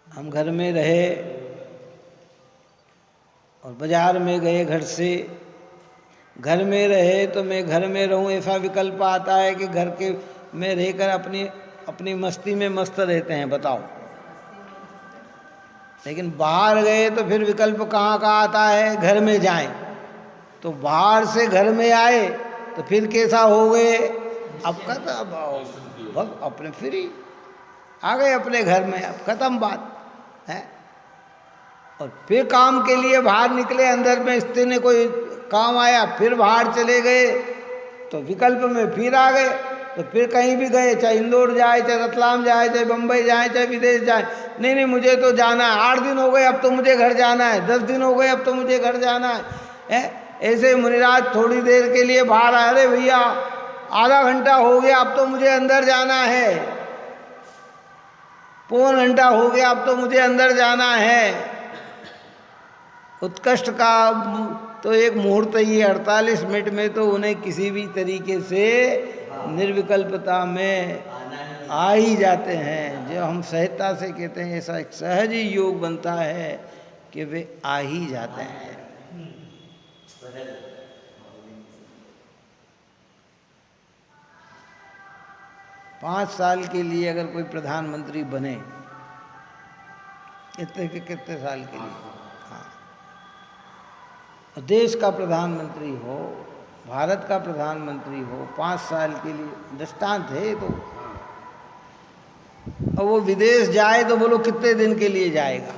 A: हम घर में रहे और बाजार में गए, घर से घर में रहे तो मैं घर में रहूं, ऐसा विकल्प आता है कि घर के में रहकर अपनी मस्ती में मस्त रहते हैं। बताओ, लेकिन बाहर गए तो फिर विकल्प कहाँ का आता है? घर में जाएं तो बाहर से घर में आए तो फिर कैसा हो गए? अब खत्म, अपने फ्री आ गए अपने घर में, अब खत्म बात है। और फिर काम के लिए बाहर निकले, अंदर में स्त्री ने कोई काम आया, फिर बाहर चले गए तो विकल्प में फिर आ गए। तो फिर कहीं भी गए, चाहे इंदौर जाए, चाहे रतलाम जाए, चाहे बम्बई जाए, चाहे विदेश जाए, नहीं नहीं मुझे तो जाना है। 8 दिन हो गए, अब तो मुझे घर जाना है। 10 दिन हो गए, अब तो मुझे घर जाना है। ऐसे मुनिराज थोड़ी देर के लिए बाहर आए, अरे भैया आधा घंटा हो गया, अब तो मुझे अंदर जाना है। पौन घंटा हो गया, अब तो मुझे अंदर जाना है। उत्कृष्ट का तो एक मुहूर्त ही 48 मिनट में तो उन्हें किसी भी तरीके से निर्विकल्पता में आ ही जाते हैं। जो हम सहजता से कहते हैं, ऐसा एक सहज ही योग बनता है कि वे आ ही जाते हैं। 5 साल के लिए अगर कोई प्रधानमंत्री बने, कितने साल के लिए, हाँ, देश का प्रधानमंत्री हो, भारत का प्रधानमंत्री हो, 5 साल के लिए, दृष्टांत है तो। और वो विदेश जाए तो बोलो कितने दिन के लिए जाएगा?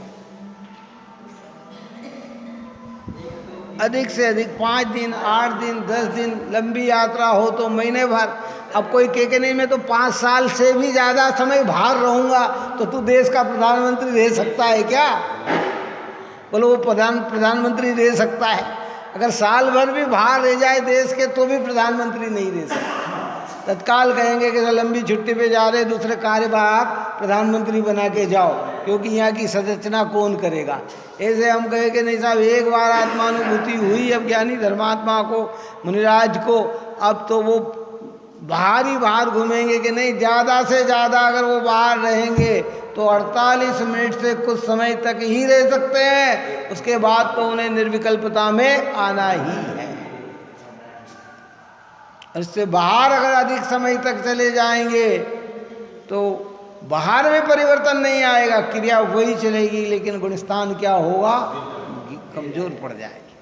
A: अधिक से अधिक 5 दिन, 8 दिन, 10 दिन, लंबी यात्रा हो तो महीने भर। अब कोई कह नहीं मैं तो 5 साल से भी ज़्यादा समय बाहर रहूँगा, तो तू देश का प्रधानमंत्री रह सकता है क्या? बोलो वो प्रधानमंत्री रह सकता है। अगर साल भर भी बाहर रह जाए देश के तो भी प्रधानमंत्री नहीं रह सकता। तत्काल कहेंगे कि लंबी छुट्टी पे जा रहे, दूसरे कार्यभार प्रधानमंत्री बना के जाओ, क्योंकि यहाँ की संरचना कौन करेगा। ऐसे हम कहे कि नहीं साहब, एक बार आत्मानुभूति हुई अब ज्ञानी धर्मात्मा को, मुनिराज को, अब तो वो बाहर ही बाहर घूमेंगे कि नहीं, ज़्यादा से ज़्यादा अगर वो बाहर रहेंगे तो 48 मिनट से कुछ समय तक ही रह सकते हैं। उसके बाद तो उन्हें निर्विकल्पता में आना ही है। इससे बाहर अगर अधिक समय तक चले जाएंगे तो बाहर में परिवर्तन नहीं आएगा, क्रिया वही चलेगी, लेकिन गुणस्थान क्या होगा? कमजोर पड़ जाएगी।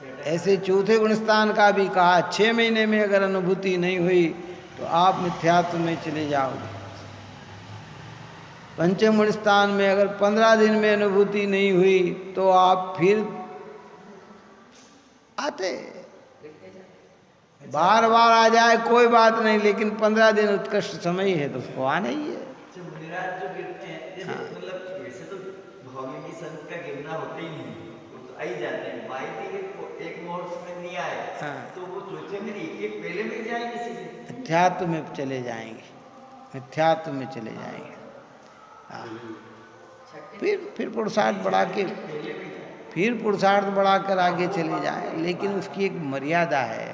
A: ऐसे चौथे गुण स्थान का भी कहा 6 महीने में अगर अनुभूति नहीं हुई तो आप मिथ्यात्व में चले जाओगे। पंचम गुण स्थान में अगर 15 दिन में अनुभूति नहीं हुई तो आप फिर आते, बार बार आ जाए कोई बात नहीं, लेकिन 15 दिन उत्कृष्ट समय है तो उसको आना ही है।
C: जो गिरते हैं मतलब वैसे तो भावी में संत का गिरना होता ही नहीं, वो तो आ ही जाते हैं। एक मुहूर्त में नहीं आए तो वो सोचे मेरे एक पहले में जाएंगे, सीधे
A: मिथ्यात्व में चले जाएंगे, मिथ्यात्व में चले जाएंगे। फिर पुरुषार्थ बढ़ा के, फिर पुरुषार्थ बढ़ाकर आगे चले जाएं, लेकिन उसकी एक मर्यादा है,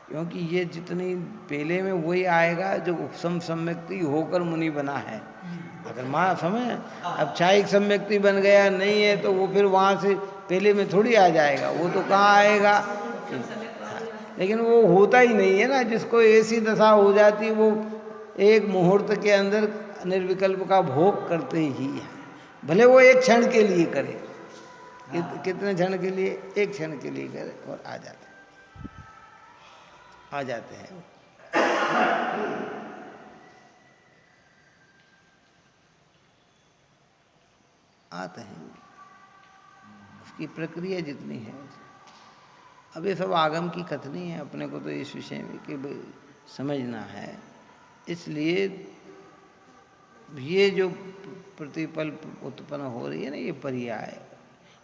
A: क्योंकि ये जितनी पहले में वही आएगा जो उपसम सम्यक्ति होकर मुनि बना है। अगर माँ समय अब छायिक सम्यक्ति बन गया नहीं है तो वो फिर वहाँ से पहले में थोड़ी आ जाएगा, वो तो कहाँ आएगा। लेकिन वो होता ही नहीं है ना, जिसको ऐसी दशा हो जाती वो एक मुहूर्त के अंदर निर्विकल्प का भोग करते ही है, भले वो एक क्षण के लिए करे, कितने क्षण के लिए, एक क्षण के लिए करे और आ जाते हैं। आते हैं, उसकी प्रक्रिया जितनी है। अब ये सब आगम की कथनी है, अपने को तो इस विषय में कि समझना है। इसलिए ये जो प्रतिपल उत्पन्न हो रही है ना, ये पर्याय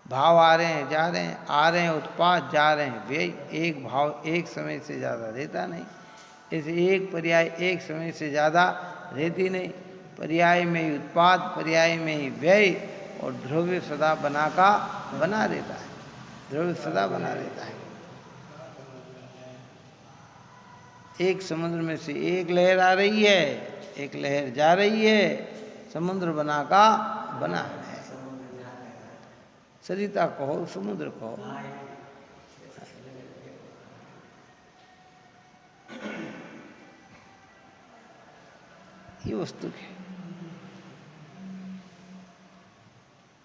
A: भाव आ रहे हैं जा रहे हैं, आ रहे हैं उत्पाद, जा रहे हैं व्यय। एक भाव एक समय से ज़्यादा रहता नहीं, ऐसे एक पर्याय एक समय से ज़्यादा रहती नहीं। पर्याय में ही उत्पाद, पर्याय में ही व्यय, और द्रव्य सदा बना रहता है, द्रव्य सदा बना रहता है। एक समुद्र में से एक लहर आ रही है, एक लहर जा रही है, समुद्र बना है। सरिता कहो, समुद्र कहो, ये वस्तु है।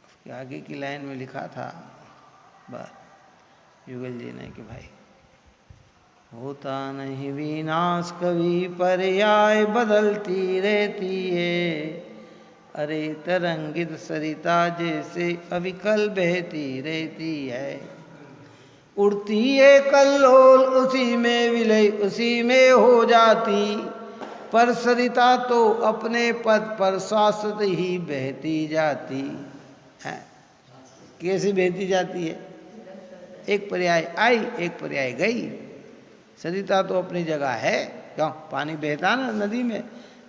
A: उसके आगे की लाइन में लिखा था युगल जी ने कि भाई होता नहीं विनाश कभी, पर्याय बदलती रहती है। अरे तरंगित सरिता जैसे अविकल बहती रहती है। उड़ती है कल्लोल उसी में विलय उसी में हो जाती, पर सरिता तो अपने पद पर शाश्वत ही बहती जाती है। कैसे बहती जाती है? एक पर्याय आई, एक पर्याय गई। सरिता तो अपनी जगह है, क्यों? पानी बहता ना नदी में,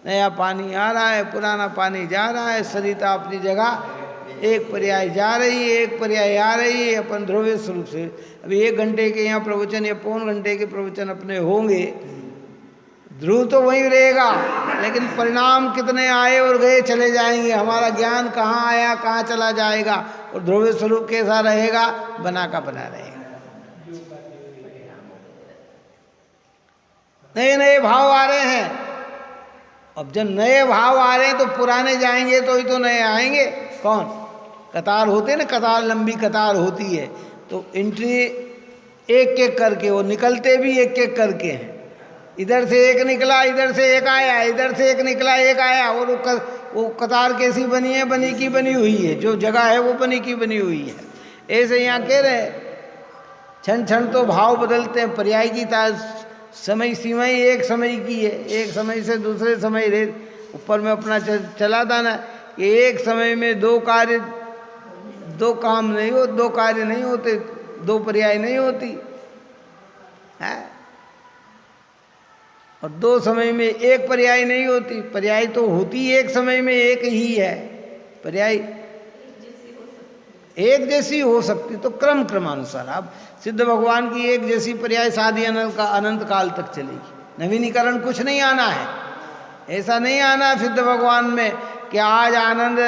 A: नया पानी आ रहा है, पुराना पानी जा रहा है, सरिता अपनी जगह, एक पर्याय जा रही है, एक पर्याय आ रही है अपन ध्रुवीय स्वरूप से। अभी 1 घंटे के यहाँ प्रवचन या पौन घंटे के प्रवचन अपने होंगे, ध्रुव तो वहीं रहेगा, लेकिन परिणाम कितने आए और गए चले जाएंगे। हमारा ज्ञान कहाँ आया कहाँ चला जाएगा, और ध्रुवीय स्वरूप कैसा रहेगा? बना का बना रहेगा। नए नए भाव आ रहे हैं। अब जब नए भाव आ रहे हैं तो पुराने जाएंगे तो ही तो नए आएंगे। कौन? कतार होते हैं ना, कतार लंबी कतार होती है, तो एंट्री एक एक करके, वो निकलते भी एक एक करके हैं। इधर से एक निकला, इधर से एक आया, इधर से एक निकला, एक आया, और वो कतार कैसी बनी है? बनी की बनी हुई है, जो जगह है वो बनी की बनी हुई है। ऐसे यहाँ कह रहे क्षण क्षण तो भाव बदलते हैं। पर्याय की समय सीमा ही एक समय की है, एक समय से दूसरे समय रे ऊपर में अपना चला था ना कि एक समय में 2 कार्य 2 काम नहीं हो, 2 कार्य नहीं होते, 2 पर्याय नहीं होती है, और 2 समय में एक पर्याय नहीं होती। पर्याय तो होती एक समय में एक ही है, पर्याय एक जैसी हो सकती तो क्रम क्रमानुसार। अब सिद्ध भगवान की एक जैसी पर्याय शादी अनंत काल तक चलेगी। नवीनीकरण कुछ नहीं आना है, ऐसा नहीं आना सिद्ध भगवान में कि आज आनंद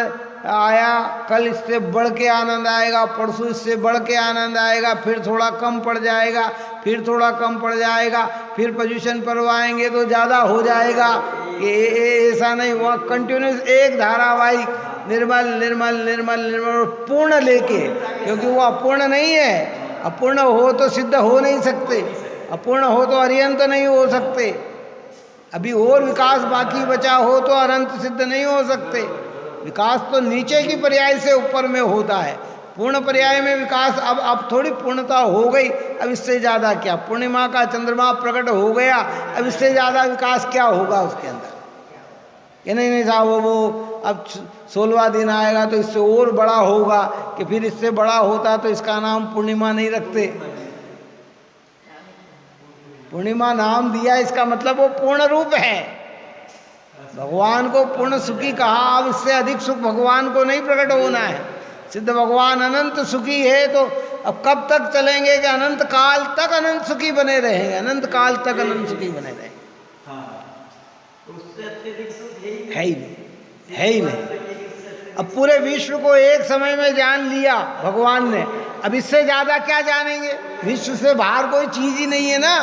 A: आया, कल इससे बढ़ के आनंद आएगा, परसों इससे बढ़ के आनंद आएगा, फिर थोड़ा कम पड़ जाएगा, फिर थोड़ा कम पड़ जाएगा, फिर पोजीशन पर आएंगे तो ज़्यादा हो जाएगा। ऐसा नहीं, वह कंटिन्यूस एक धारावाहिक निर्मल निर्मल निर्मल निर्मल पूर्ण लेके, क्योंकि वो अपूर्ण नहीं है, अपूर्ण हो तो सिद्ध हो नहीं सकते, अपूर्ण हो तो अरिहंत नहीं हो सकते, अभी और विकास बाकी बचा हो तो अनंत सिद्ध नहीं हो सकते। विकास तो नीचे की पर्याय से ऊपर में होता है, पूर्ण पर्याय में विकास अब थोड़ी पूर्णता हो गई, अब इससे ज़्यादा क्या, पूर्णिमा का चंद्रमा प्रकट हो गया, अब इससे ज़्यादा विकास क्या होगा उसके अंदर? कि नहीं साहब वो अब 16वां दिन आएगा तो इससे और बड़ा होगा, कि फिर इससे बड़ा होता तो इसका नाम पूर्णिमा नहीं रखते। पूर्णिमा नाम दिया इसका मतलब वो पूर्ण रूप है, भगवान को पूर्ण सुखी कहा। अब इससे अधिक सुख भगवान को नहीं प्रकट होना है। सिद्ध भगवान अनंत सुखी है, तो अब कब तक चलेंगे कि अनंत काल तक अनंत सुखी बने रहेंगे, अनंत काल तक अनंत सुखी बने रहेंगे। है ही नहीं, है ही नहीं। अब पूरे विश्व को एक समय में जान लिया भगवान ने, अब इससे ज्यादा क्या जानेंगे? विश्व से बाहर कोई चीज ही नहीं है ना,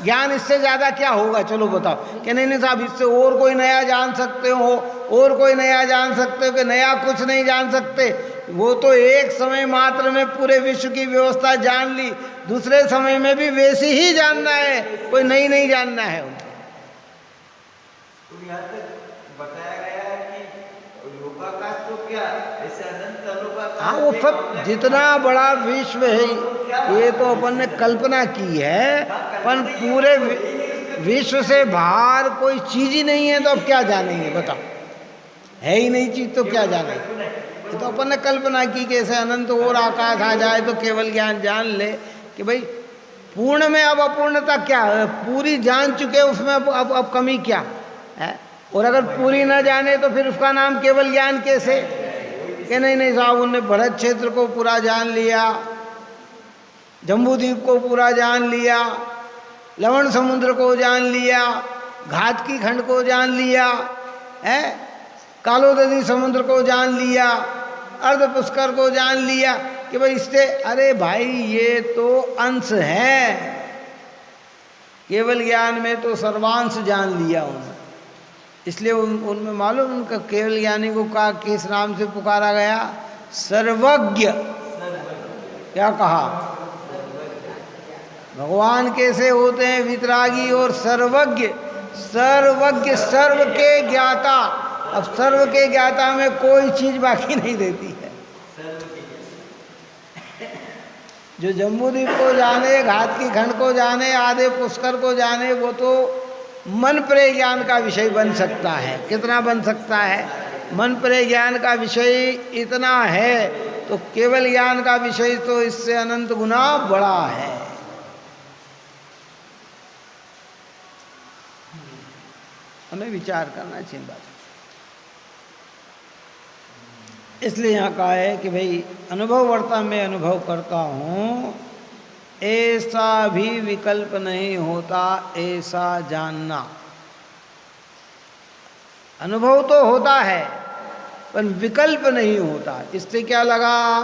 A: ज्ञान इससे ज्यादा क्या होगा? चलो बताओ कि नहीं साहब इससे और कोई नया जान सकते हो, और कोई नया जान सकते हो कि नया कुछ नहीं जान सकते? वो तो एक समय मात्र में पूरे विश्व की व्यवस्था जान ली, दूसरे समय में भी वैसी ही जानना है, कोई नई नहीं जानना है उनको।
C: यहाँ तक बताया गया है कि लोकाकाश तो क्या, ऐसे अनंत लोकाकाश।
A: हाँ, वो सब जितना बड़ा विश्व है ये तो अपन ने कल्पना की है, पर पूरे विश्व से बाहर कोई चीज ही नहीं है, तो अब क्या जानेंगे बताओ? है ही नहीं चीज तो क्या जानेंगे? ये तो अपन ने कल्पना की कि ऐसे अनंत और आकाश आ जाए तो केवल ज्ञान जान ले कि भाई पूर्ण में अब अपूर्णता क्या है, पूरी जान चुके उसमें अब कमी क्या है? और अगर पूरी ना जाने तो फिर उसका नाम केवल ज्ञान कैसे? कि नहीं साहब उनने भरत क्षेत्र को पूरा जान लिया, जम्बूद्वीप को पूरा जान लिया, लवण समुद्र को जान लिया, घातकी खंड को जान लिया है, कालोदधी समुद्र को जान लिया, अर्ध पुष्कर को जान लिया, कि भाई इससे, अरे भाई ये तो अंश है, केवल ज्ञान में तो सर्वांश जान लिया उन्होंने। इसलिए उनमें मालूम उनका केवल ज्ञानी को कहा, किस नाम से पुकारा गया? सर्वज्ञ। क्या कहा? भगवान कैसे होते हैं? वितरागी और सर्वज्ञ। सर्वज्ञ, सर्व के ज्ञाता। अब सर्व के ज्ञाता में कोई चीज बाकी नहीं रहती है। जो जम्बूद्वीप को जाने, घातकी खंड को जाने, आधे पुष्कर को जाने, वो तो मन प्रे ज्ञान का विषय बन सकता है। कितना बन सकता है? मन प्रे ज्ञान का विषय इतना है, तो केवल ज्ञान का विषय तो इससे अनंत गुना बड़ा है। हमें विचार करना चाहिए बात। इसलिए यहाँ कहा है कि भाई अनुभव वर्ता मैं अनुभव करता हूँ, ऐसा भी विकल्प नहीं होता ऐसा जानना। अनुभव तो होता है पर विकल्प नहीं होता। इससे क्या लगा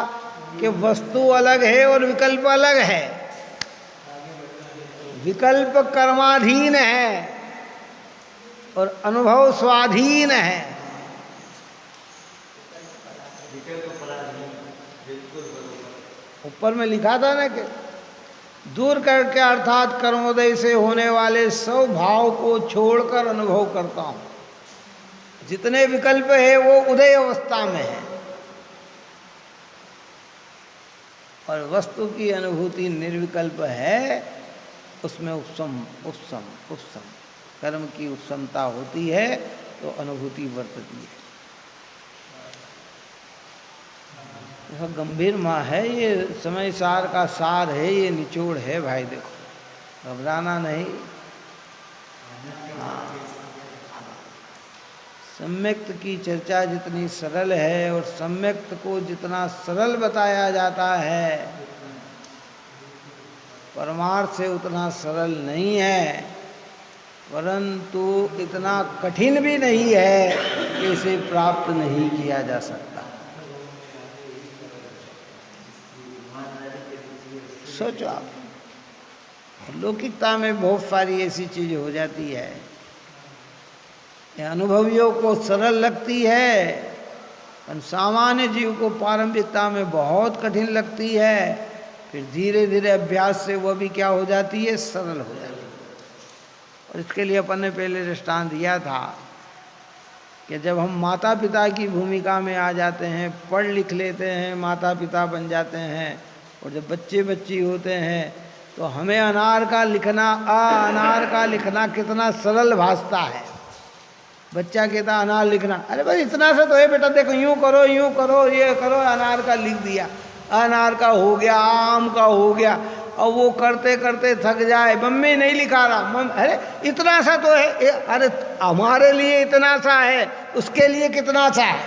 A: कि वस्तु अलग है और विकल्प अलग है। विकल्प कर्माधीन है और अनुभव स्वाधीन है। ऊपर में लिखा था ना कि दूर करके अर्थात कर्मोदय से होने वाले सब भाव को छोड़कर अनुभव करता हूँ। जितने विकल्प है वो उदय अवस्था में है और वस्तु की अनुभूति निर्विकल्प है। उसमें उपसम उपसम उपसम कर्म की उपसमता होती है तो अनुभूति वर्तती है। यह गंभीर माँ है, ये समय सार का सार है, ये निचोड़ है भाई। देखो घबराना नहीं। सम्यक्त की चर्चा जितनी सरल है और सम्यक्त को जितना सरल बताया जाता है, परमार्थ से उतना सरल नहीं है, परंतु इतना कठिन भी नहीं है कि इसे प्राप्त नहीं किया जा सकता। सोचो आप, लौकिकता में बहुत सारी ऐसी चीज़ हो जाती है, अनुभवियों को सरल लगती है और सामान्य जीव को प्रारंभिकता में बहुत कठिन लगती है। फिर धीरे धीरे अभ्यास से वह भी क्या हो जाती है, सरल हो जाती है। और इसके लिए अपन ने पहले दृष्टांत दिया था कि जब हम माता पिता की भूमिका में आ जाते हैं, पढ़ लिख लेते हैं, माता पिता बन जाते हैं, और जब बच्चे बच्ची होते हैं तो हमें अनार का लिखना, अनार का लिखना कितना सरल भासता है। बच्चा कहता अनार लिखना, अरे भाई इतना सा तो है बेटा, देखो यूँ करो ये करो, अनार का लिख दिया, अनार का हो गया, आम का हो गया। और वो करते करते थक जाए, मम्मी नहीं लिखा रहा, अरे इतना सा तो है, अरे हमारे लिए इतना सा है, उसके लिए कितना सा है,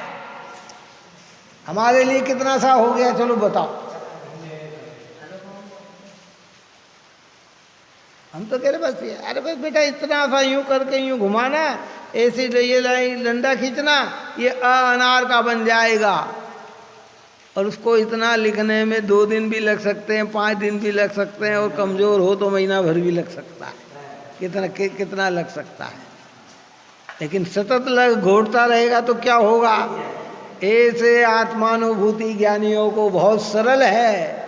A: हमारे लिए कितना सा हो गया, चलो बताओ। हम तो कह रहे बस ये, अरे बस बेटा इतना सा यूं करके यूं घुमाना, ऐसे ये लाइन डंडा खींचना, ये अनार का बन जाएगा। और उसको इतना लिखने में 2 दिन भी लग सकते हैं, 5 दिन भी लग सकते हैं, और कमज़ोर हो तो महीना भर भी लग सकता है, कितना लग सकता है। लेकिन सतत घोटता रहेगा तो क्या होगा। ऐसे आत्मानुभूति ज्ञानियों को बहुत सरल है,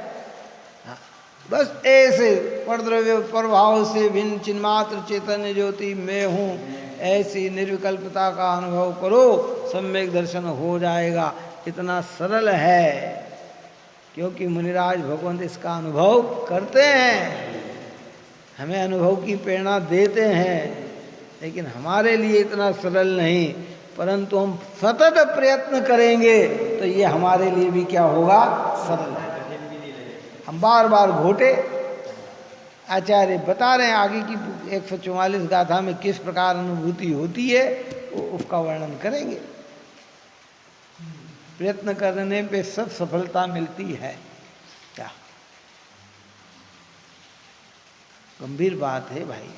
A: बस ऐसे परद्रव्य प्रभाव से भिन्न चिन्मात्र चैतन्य ज्योति मैं हूँ, ऐसी निर्विकल्पता का अनुभव करो, सम्यक दर्शन हो जाएगा। इतना सरल है, क्योंकि मुनिराज भगवंत इसका अनुभव करते हैं, हमें अनुभव की प्रेरणा देते हैं, लेकिन हमारे लिए इतना सरल नहीं। परंतु हम सतत प्रयत्न करेंगे तो ये हमारे लिए भी क्या होगा, सरल। हम बार बार घोटे, आचार्य बता रहे हैं आगे की 144 गाथा में किस प्रकार अनुभूति होती है, उसका वर्णन करेंगे। प्रयत्न करने पे सब सफलता मिलती है। क्या गंभीर बात है भाई।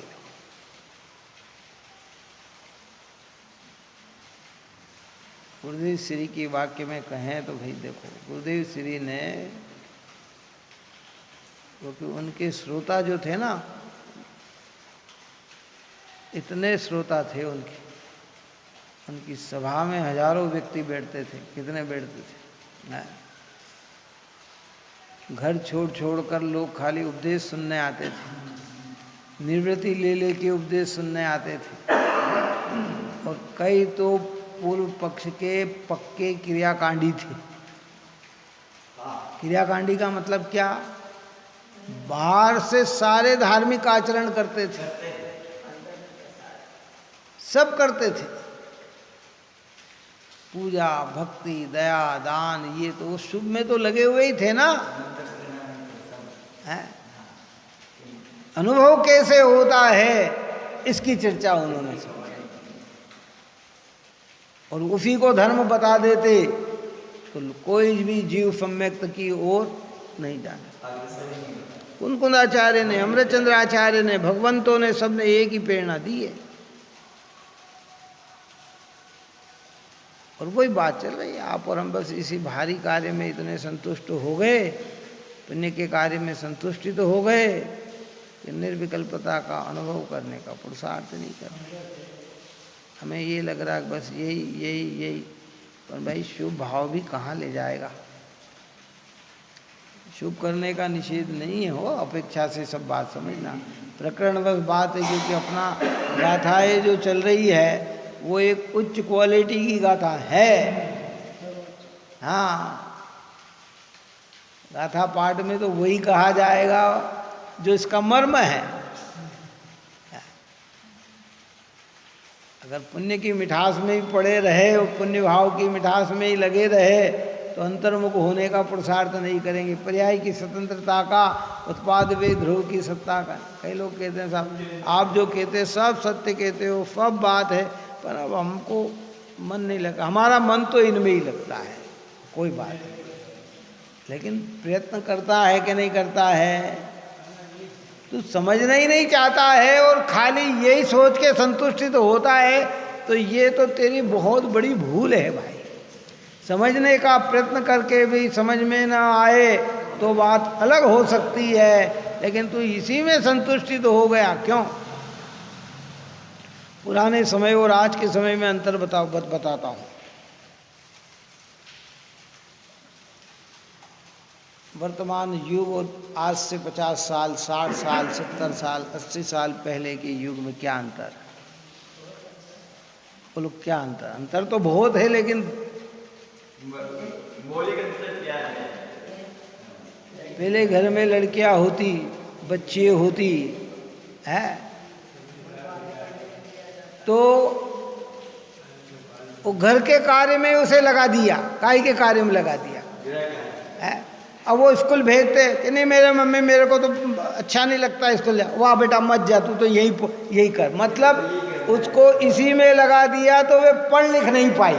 A: गुरुदेव श्री की वाक्य में कहें तो भाई देखो, गुरुदेव श्री ने, क्योंकि उनके श्रोता जो थे ना, इतने श्रोता थे उनकी सभा में हजारों व्यक्ति बैठते थे। कितने बैठते थे ना, घर छोड़ छोड़ कर लोग खाली उपदेश सुनने आते थे, निवृत्ति ले लेके उपदेश सुनने आते थे। और कई तो पूर्व पक्ष के पक्के क्रियाकांडी थे। क्रियाकांडी का मतलब क्या, बाहर से सारे धार्मिक आचरण करते थे, सब करते थे, पूजा भक्ति दया दान, ये तो शुभ में तो लगे हुए ही थे ना। है अनुभव कैसे होता है इसकी चर्चा उन्होंने की, और उसी को धर्म बता देते तो कोई भी जीव सम्यक्त की ओर नहीं जाता। कुंद आचार्य ने, अमृतचंद्र आचार्य ने, भगवंतों ने, सबने एक ही प्रेरणा दी है। और वही बात चल रही है, आप और हम बस इसी भारी कार्य में इतने संतुष्ट हो गए, पुण्य के कार्य में संतुष्टि तो हो गए कि निर्विकल्पता का अनुभव करने का पुरुषार्थ नहीं कर रहे। हमें ये लग रहा है बस यही, पर भाई शुभ भाव भी कहाँ ले जाएगा। शुभ करने का निषेध नहीं है, हो अपेक्षा से सब बात समझना। प्रकरण बस बात है, क्योंकि अपना गाथाएं जो चल रही है वो एक उच्च क्वालिटी की गाथा है। हाँ, गाथा पाठ में तो वही कहा जाएगा जो इसका मर्म है। अगर पुण्य की मिठास में ही पड़े रहे और पुण्य भाव की मिठास में ही लगे रहे तो अंतर्मुख होने का पुरुषार्थ नहीं करेंगे। पर्याय की स्वतंत्रता का, उत्पाद वे ध्रुव की सत्ता का। कई लोग कहते हैं साहब आप जो कहते हैं सब सत्य कहते हो, सब बात है, पर अब हमको मन नहीं लगता। हमारा मन तो इनमें ही लगता है, कोई बात नहीं, लेकिन प्रयत्न करता है कि नहीं करता है। तू समझना ही नहीं चाहता है और खाली यही सोच के संतुष्टि तो होता है, तो ये तो तेरी बहुत बड़ी भूल है भाई। समझने का प्रयत्न करके भी समझ में ना आए तो बात अलग हो सकती है, लेकिन तू इसी में संतुष्टि तो हो गया क्यों। पुराने समय और आज के समय में अंतर बताता हूँ। वर्तमान युग और आज से 50 साल, 60 साल, 70 साल, 80 साल पहले के युग में क्या अंतर? बोलो क्या अंतर? अंतर तो बहुत है, लेकिन
C: मौलिक अंतर क्या है?
A: पहले घर में लड़कियां होती, बच्चे होती है, तो वो घर के कार्य में उसे लगा दिया, काय के कार्य में लगा दिया है। अब वो स्कूल भेजते कि नहीं मेरे मम्मी मेरे को तो अच्छा नहीं लगता स्कूल जा, वाह बेटा मत जा, तू तो यही कर, मतलब उसको इसी में लगा दिया, तो वे पढ़ लिख नहीं पाई।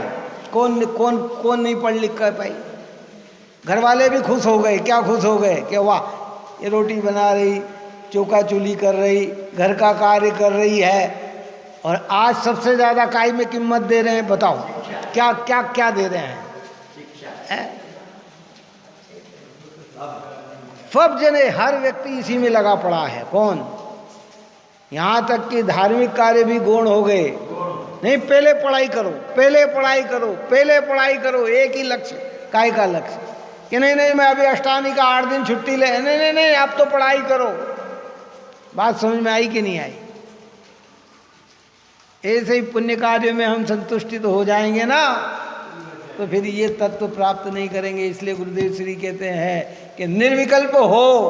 A: कौन कौन कौन नहीं पढ़ लिख कर पाई? घर वाले भी खुश हो गए। क्या खुश हो गए कि वाह ये रोटी बना रही, चौका चूल्ही कर रही, घर का कार्य कर रही है। और आज सबसे ज़्यादा काय में कीमत दे रहे हैं, बताओ क्या क्या क्या दे रहे हैं? शिक्षा। सब जने, हर व्यक्ति इसी में लगा पड़ा है। कौन? यहाँ तक कि धार्मिक कार्य भी गौण हो गए। नहीं, पहले पढ़ाई करो, पहले पढ़ाई करो, पहले पढ़ाई करो, एक ही लक्ष्य। काय का लक्ष्य? कि नहीं नहीं मैं अभी अष्टमी का 8 दिन छुट्टी ले, नहीं नहीं नहीं आप तो पढ़ाई करो। बात समझ में आई कि नहीं आई? ऐसे ही पुण्य कार्य में हम संतुष्टि तो हो जाएंगे ना, तो फिर ये तत्व प्राप्त नहीं करेंगे। इसलिए गुरुदेव श्री कहते हैं कि निर्विकल्प हो,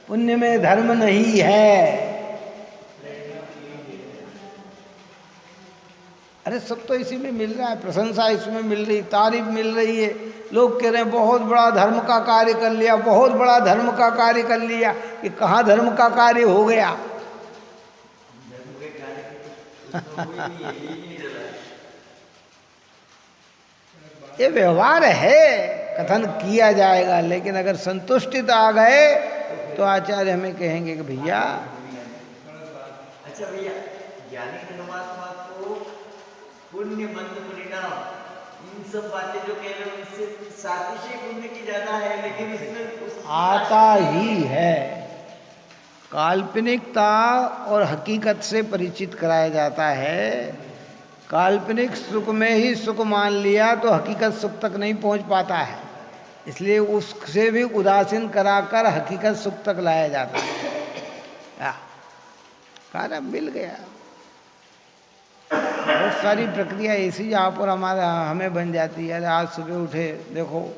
A: पुण्य में धर्म नहीं है। अरे सब तो इसी में मिल रहा है, प्रशंसा इसमें मिल रही, तारीफ मिल रही है। लोग कह रहे हैं बहुत बड़ा धर्म का कार्य कर लिया, बहुत बड़ा धर्म का कार्य कर लिया। कि कहाँ धर्म का कार्य हो गया? ये व्यवहार है, कथन किया जाएगा, लेकिन अगर संतुष्टित आ गए तो आचार्य हमें कहेंगे कि भैया।
C: अच्छा भैया, ज्ञानी धर्मात्मा को पुण्य मंद परिणाम इन सब बातें जो कह रहे हैं उनसे सातिशय पुण्य की ज्यादा है, लेकिन इसमें
A: आता ही है। काल्पनिकता और हकीकत से परिचित कराया जाता है। काल्पनिक सुख में ही सुख मान लिया तो हकीकत सुख तक नहीं पहुंच पाता है, इसलिए उससे भी उदासीन कराकर हकीकत सुख तक लाया जाता है। कार्य मिल गया। बहुत सारी प्रक्रिया ऐसी जहाँ पर हमें बन जाती है। आज सुबह उठे, देखो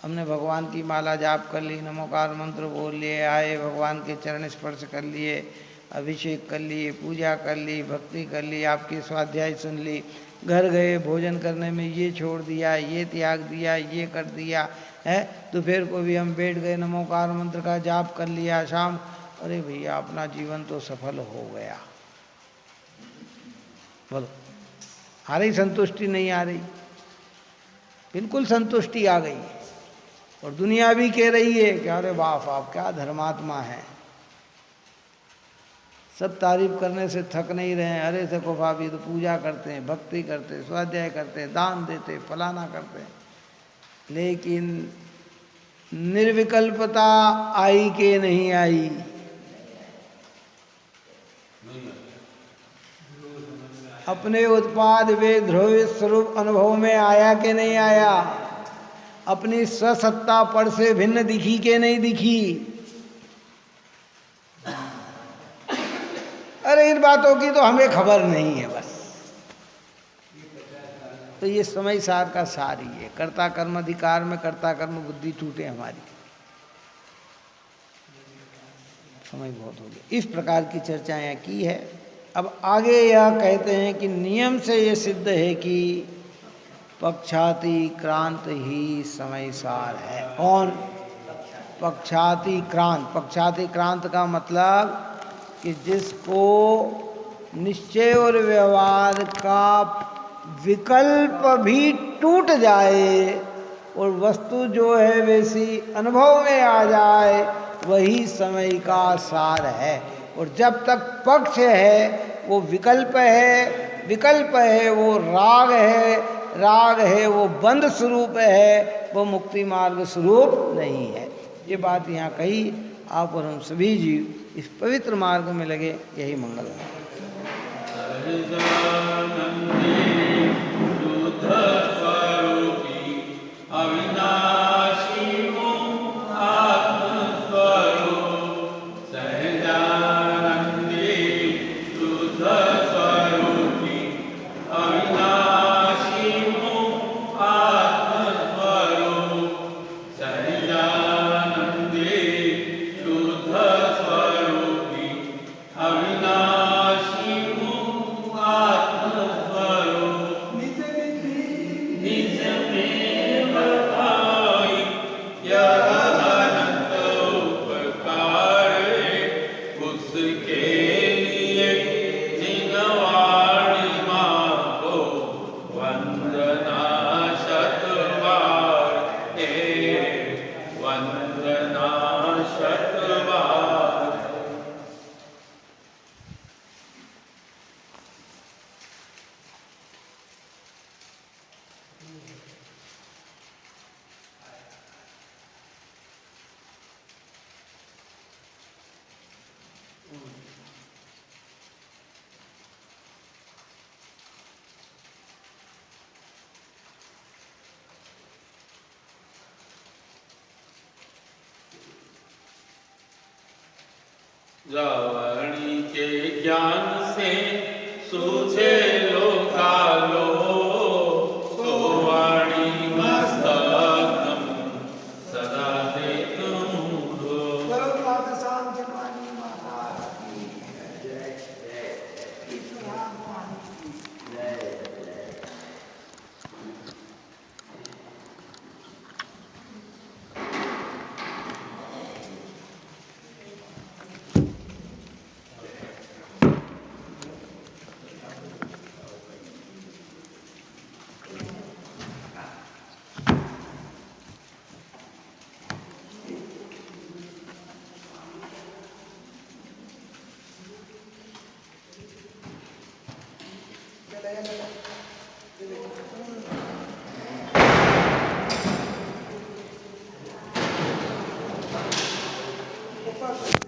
A: हमने भगवान की माला जाप कर ली, नमोकार मंत्र बोल लिए, आए भगवान के चरण स्पर्श कर लिए, अभिषेक कर लिए, पूजा कर ली, भक्ति कर ली, आपकी स्वाध्याय सुन ली, घर गए भोजन करने में ये छोड़ दिया, ये त्याग दिया, ये कर दिया है। दोपहर को भी हम बैठ गए, नमोकार मंत्र का जाप कर लिया, शाम, अरे भैया अपना जीवन तो सफल हो गया। बोलो आ रही संतुष्टि? नहीं आ रही? बिल्कुल संतुष्टि आ गई। और दुनिया भी कह रही है कि अरे बाप आप क्या धर्मात्मा हैं, सब तारीफ करने से थक नहीं रहे हैं। अरे देखो भाभी तो पूजा करते हैं, भक्ति करते हैं, स्वाध्याय करते हैं, दान देते, फलाना करते हैं, लेकिन निर्विकल्पता आई कि नहीं आई? अपने उत्पाद वे ध्रुव स्वरूप अनुभव में आया कि नहीं आया? अपनी स्वसत्ता पर से भिन्न दिखी के नहीं दिखी? अरे इन बातों की तो हमें खबर नहीं है बस। तो ये समय सार का सार ही है। कर्ता कर्म अधिकार में कर्ता कर्म बुद्धि टूटे हमारी। समय बहुत हो गया। इस प्रकार की चर्चा यहाँ की है। अब आगे यह कहते हैं कि नियम से ये सिद्ध है कि पक्षाति क्रांत ही समय सार है। कौन? पक्षाति क्रांत। पक्षाति क्रांत का मतलब कि जिसको निश्चय और व्यवहार का विकल्प भी टूट जाए और वस्तु जो है वैसी अनुभव में आ जाए, वही समय का सार है। और जब तक पक्ष है वो विकल्प है, विकल्प है वो राग है, राग है वो बंध स्वरूप है, वो मुक्ति मार्ग स्वरूप नहीं है। ये बात यहाँ कही। आप और हम सभी जीव इस पवित्र मार्ग में लगे, यही मंगल है।
B: अविनाश वाणी के ज्ञान से सूझे लोकालो, सो वाणी मस्तकम सदा दे तुम हो।
D: Opa,